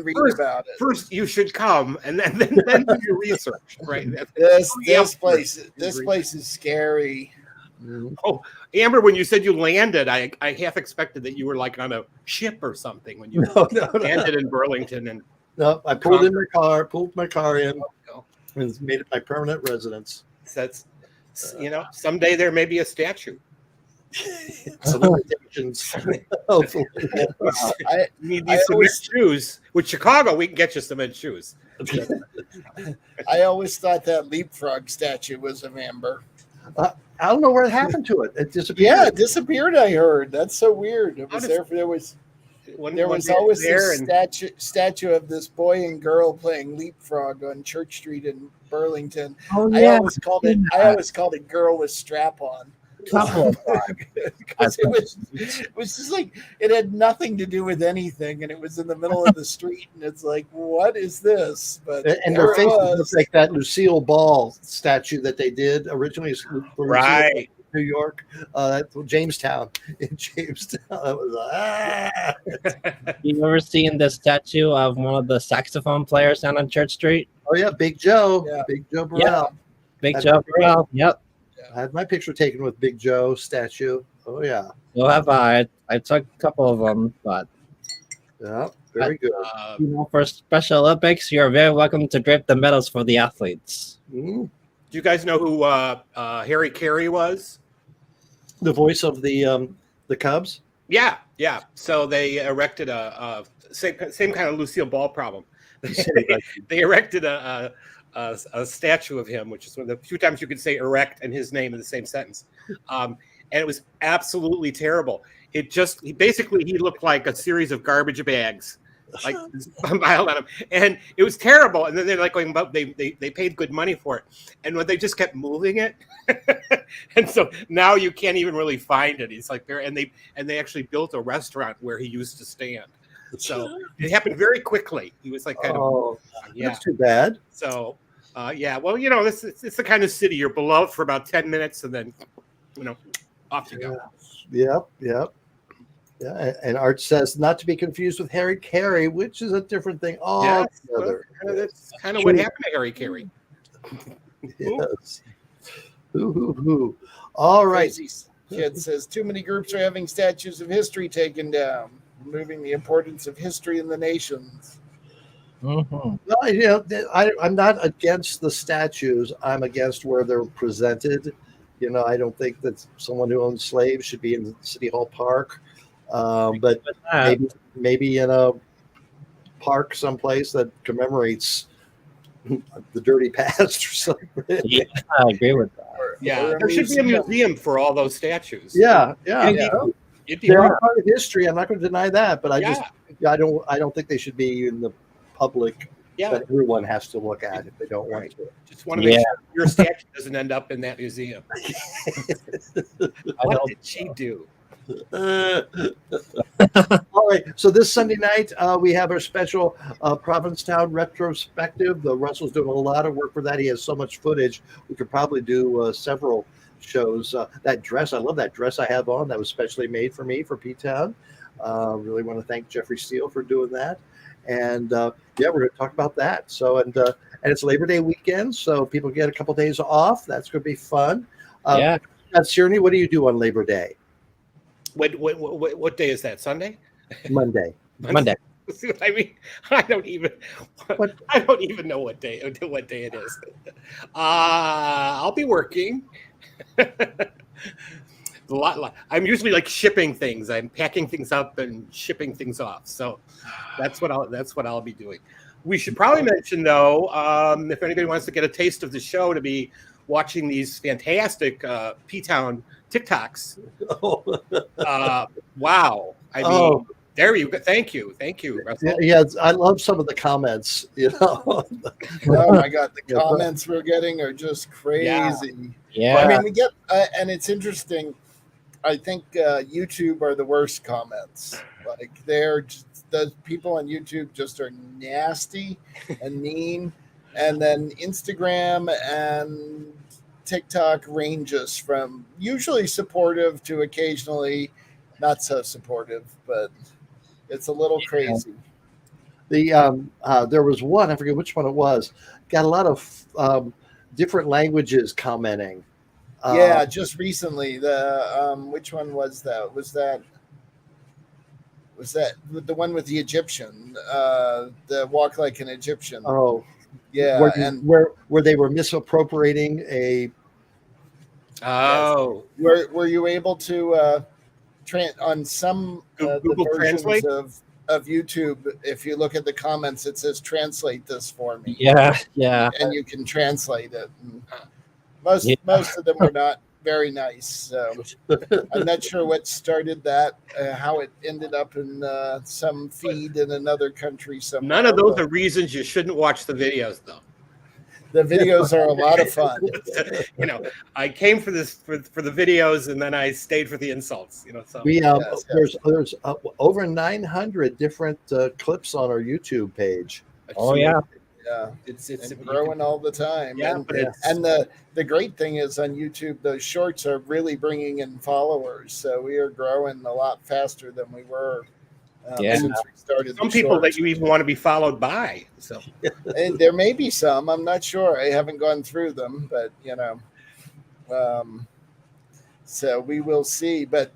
read about it. First, you should come and then do your research. Right. This place is scary. Oh, Amber, when you said you landed, I half expected that you were like on a ship or something when you landed in Burlington. And no, I pulled my car in, and made it my permanent residence. That's, someday there may be a statue. Limitations. Hopefully. You need these cement shoes. With Chicago, we can get you cement shoes. I always thought that leapfrog statue was of Amber. I don't know what happened to it. It disappeared. Yeah, it disappeared. I heard. That's so weird. It was there. There was always this statue of this boy and girl playing leapfrog on Church Street in Burlington. Oh, yeah. I always called it girl with strap on. Because it was just like it had nothing to do with anything, and it was in the middle of the street, and it's like, what is this? But and their face looks like that Lucille Ball statue that they did originally, right? New York, Jamestown. In Jamestown, that was You ever seen the statue of one of the saxophone players down on Church Street? Oh yeah, Big Joe. Yeah. Big Joe Burrell. Yeah. Big Joe Burrell. Yep. I had my picture taken with Big Joe statue. Oh yeah. So have I. I took a couple of them, but yeah, very good. For Special Olympics, you're very welcome to drape the medals for the athletes. Mm-hmm. Do you guys know who Harry Carey was? The voice of the Cubs. Yeah. So they erected a same kind of Lucille Ball problem. They erected a statue of him, which is one of the few times you could say erect and his name in the same sentence. And it was absolutely terrible. He looked like a series of garbage bags, like piled on him. And it was terrible. And then they're like going, but they paid good money for it. And when they just kept moving it. And so now you can't even really find it. He's like there. And they actually built a restaurant where he used to stand. So it happened very quickly. He was like that's too bad. So well, it's the kind of city you're beloved for about 10 minutes and then off you go. Yep. Yeah, and Art says not to be confused with Harry Carey, which is a different thing altogether. That's kind of what happened to Harry Carey. Yes. Ooh. All right. Crazy Kid says too many groups are having statues of history taken down, removing the importance of history in the nations. Mm-hmm. Well, I'm not against the statues. I'm against where they're presented. I don't think that someone who owned slaves should be in City Hall Park. But maybe in a park someplace that commemorates the dirty past or something. Yeah, I agree with that. Yeah, there should be a museum for all those statues. Yeah. They are part of history. I'm not going to deny that, but I don't think they should be in the public that everyone has to look at if they don't want to. Just want to make sure your statue doesn't end up in that museum. What did she do? All right. So this Sunday night, we have our special Provincetown Retrospective. The Russell's doing a lot of work for that. He has so much footage. We could probably do several shows. That dress, I love that dress I have on. That was specially made for me for P-Town. Really want to thank Jeffrey Steele for doing that. And we're going to talk about that. So and it's Labor Day weekend, so people get a couple days off. That's going to be fun. Sierne, what do you do on Labor Day? What day is that? Sunday? Monday. I mean, I don't even know what day it is. I'll be working. A lot. I'm usually like shipping things. I'm packing things up and shipping things off. So that's what I'll be doing. We should probably mention though, if anybody wants to get a taste of the show, to be watching these fantastic P-Town TikToks. Wow. I mean, there you go. Thank you, Russell. Yeah, I love some of the comments. Oh my God, the comments we're getting are just crazy. Yeah. I mean, we get, and it's interesting. I think YouTube are the worst comments. Like the people on YouTube just are nasty and mean, and then Instagram and TikTok ranges from usually supportive to occasionally not so supportive, but it's a little crazy. There was one, I forget which one it was, got a lot of different languages commenting. Yeah, just recently. The which one was that? Was that the one with the Egyptian? The Walk Like an Egyptian. Oh, yeah, where they were misappropriating a. Oh, yes. Were you able to on some Google the versions Translate? of YouTube? If you look at the comments, it says "translate this for me." Yeah, and you can translate it. And most of them were not very nice. So I'm not sure what started that, how it ended up in some feed in another country somewhere. None of those are reasons you shouldn't watch the videos, though. The videos are a lot of fun. I came for this for the videos, and then I stayed for the insults. So We there's over 900 different clips on our YouTube page. Oh yeah. Yeah, it's growing all the time. Yeah, and the great thing is on YouTube, those shorts are really bringing in followers. So we are growing a lot faster than we were since we started. Some people that you even want to be followed by. So and there may be some. I'm not sure. I haven't gone through them, but so we will see. But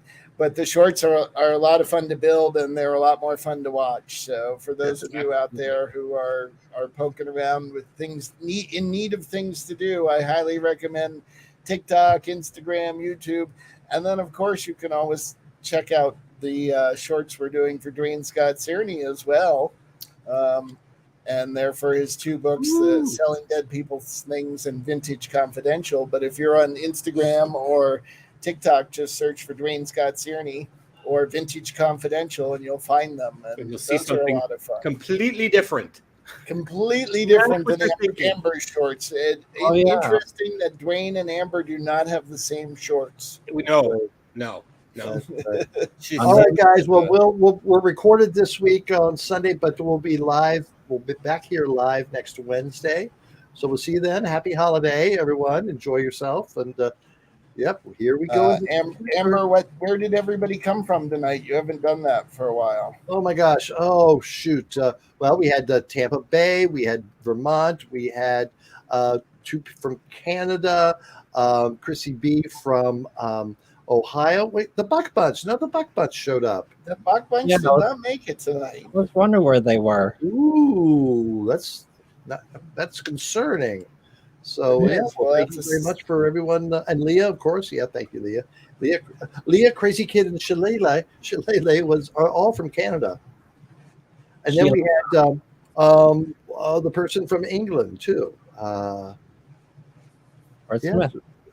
the shorts are a lot of fun to build, and they're a lot more fun to watch. So for those of you out there who are poking around with things in need of things to do, I highly recommend TikTok, Instagram, YouTube, and then of course you can always check out the shorts we're doing for Dwayne Scott Searney as well. And they're for his two books, Selling Dead People's Things and Vintage Confidential. But if you're on Instagram or TikTok, just search for Dwayne Scott Searney or Vintage Confidential, and you'll find them. And you'll see something a lot of fun. Completely different than Amber's shorts. Interesting that Dwayne and Amber do not have the same shorts. No. All right, guys. Well, we're recorded this week on Sunday, but we'll be live. We'll be back here live next Wednesday. So we'll see you then. Happy holiday, everyone. Enjoy yourself. And yep, here we go. Amber, where did everybody come from tonight? You haven't done that for a while. Oh my gosh. Oh shoot. Well, we had Tampa Bay, we had Vermont, we had two from Canada, Chrissy B from Ohio. Wait, the Buck Bunch. No, the Buck Bunch showed up. The Buck Bunch did not make it tonight. I was wondering where they were. Ooh, that's concerning. So thank you very much for everyone, and Leah, of course. Yeah, thank you, Leah, Crazy Kid, and Shalele are all from Canada, and then we had the person from England too.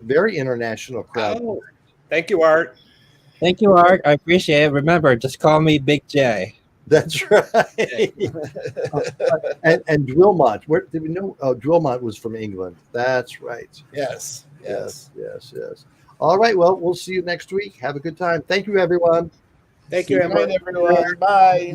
Very international crowd. Oh, thank you, Art. Thank you, Art. I appreciate it. Remember, just call me Big J. That's right. and Dwilmont. Where did we know? Oh, Dwilmont was from England. That's right. Yes. All right. Well, we'll see you next week. Have a good time. Thank you, everyone. Thank you, everyone. Bye.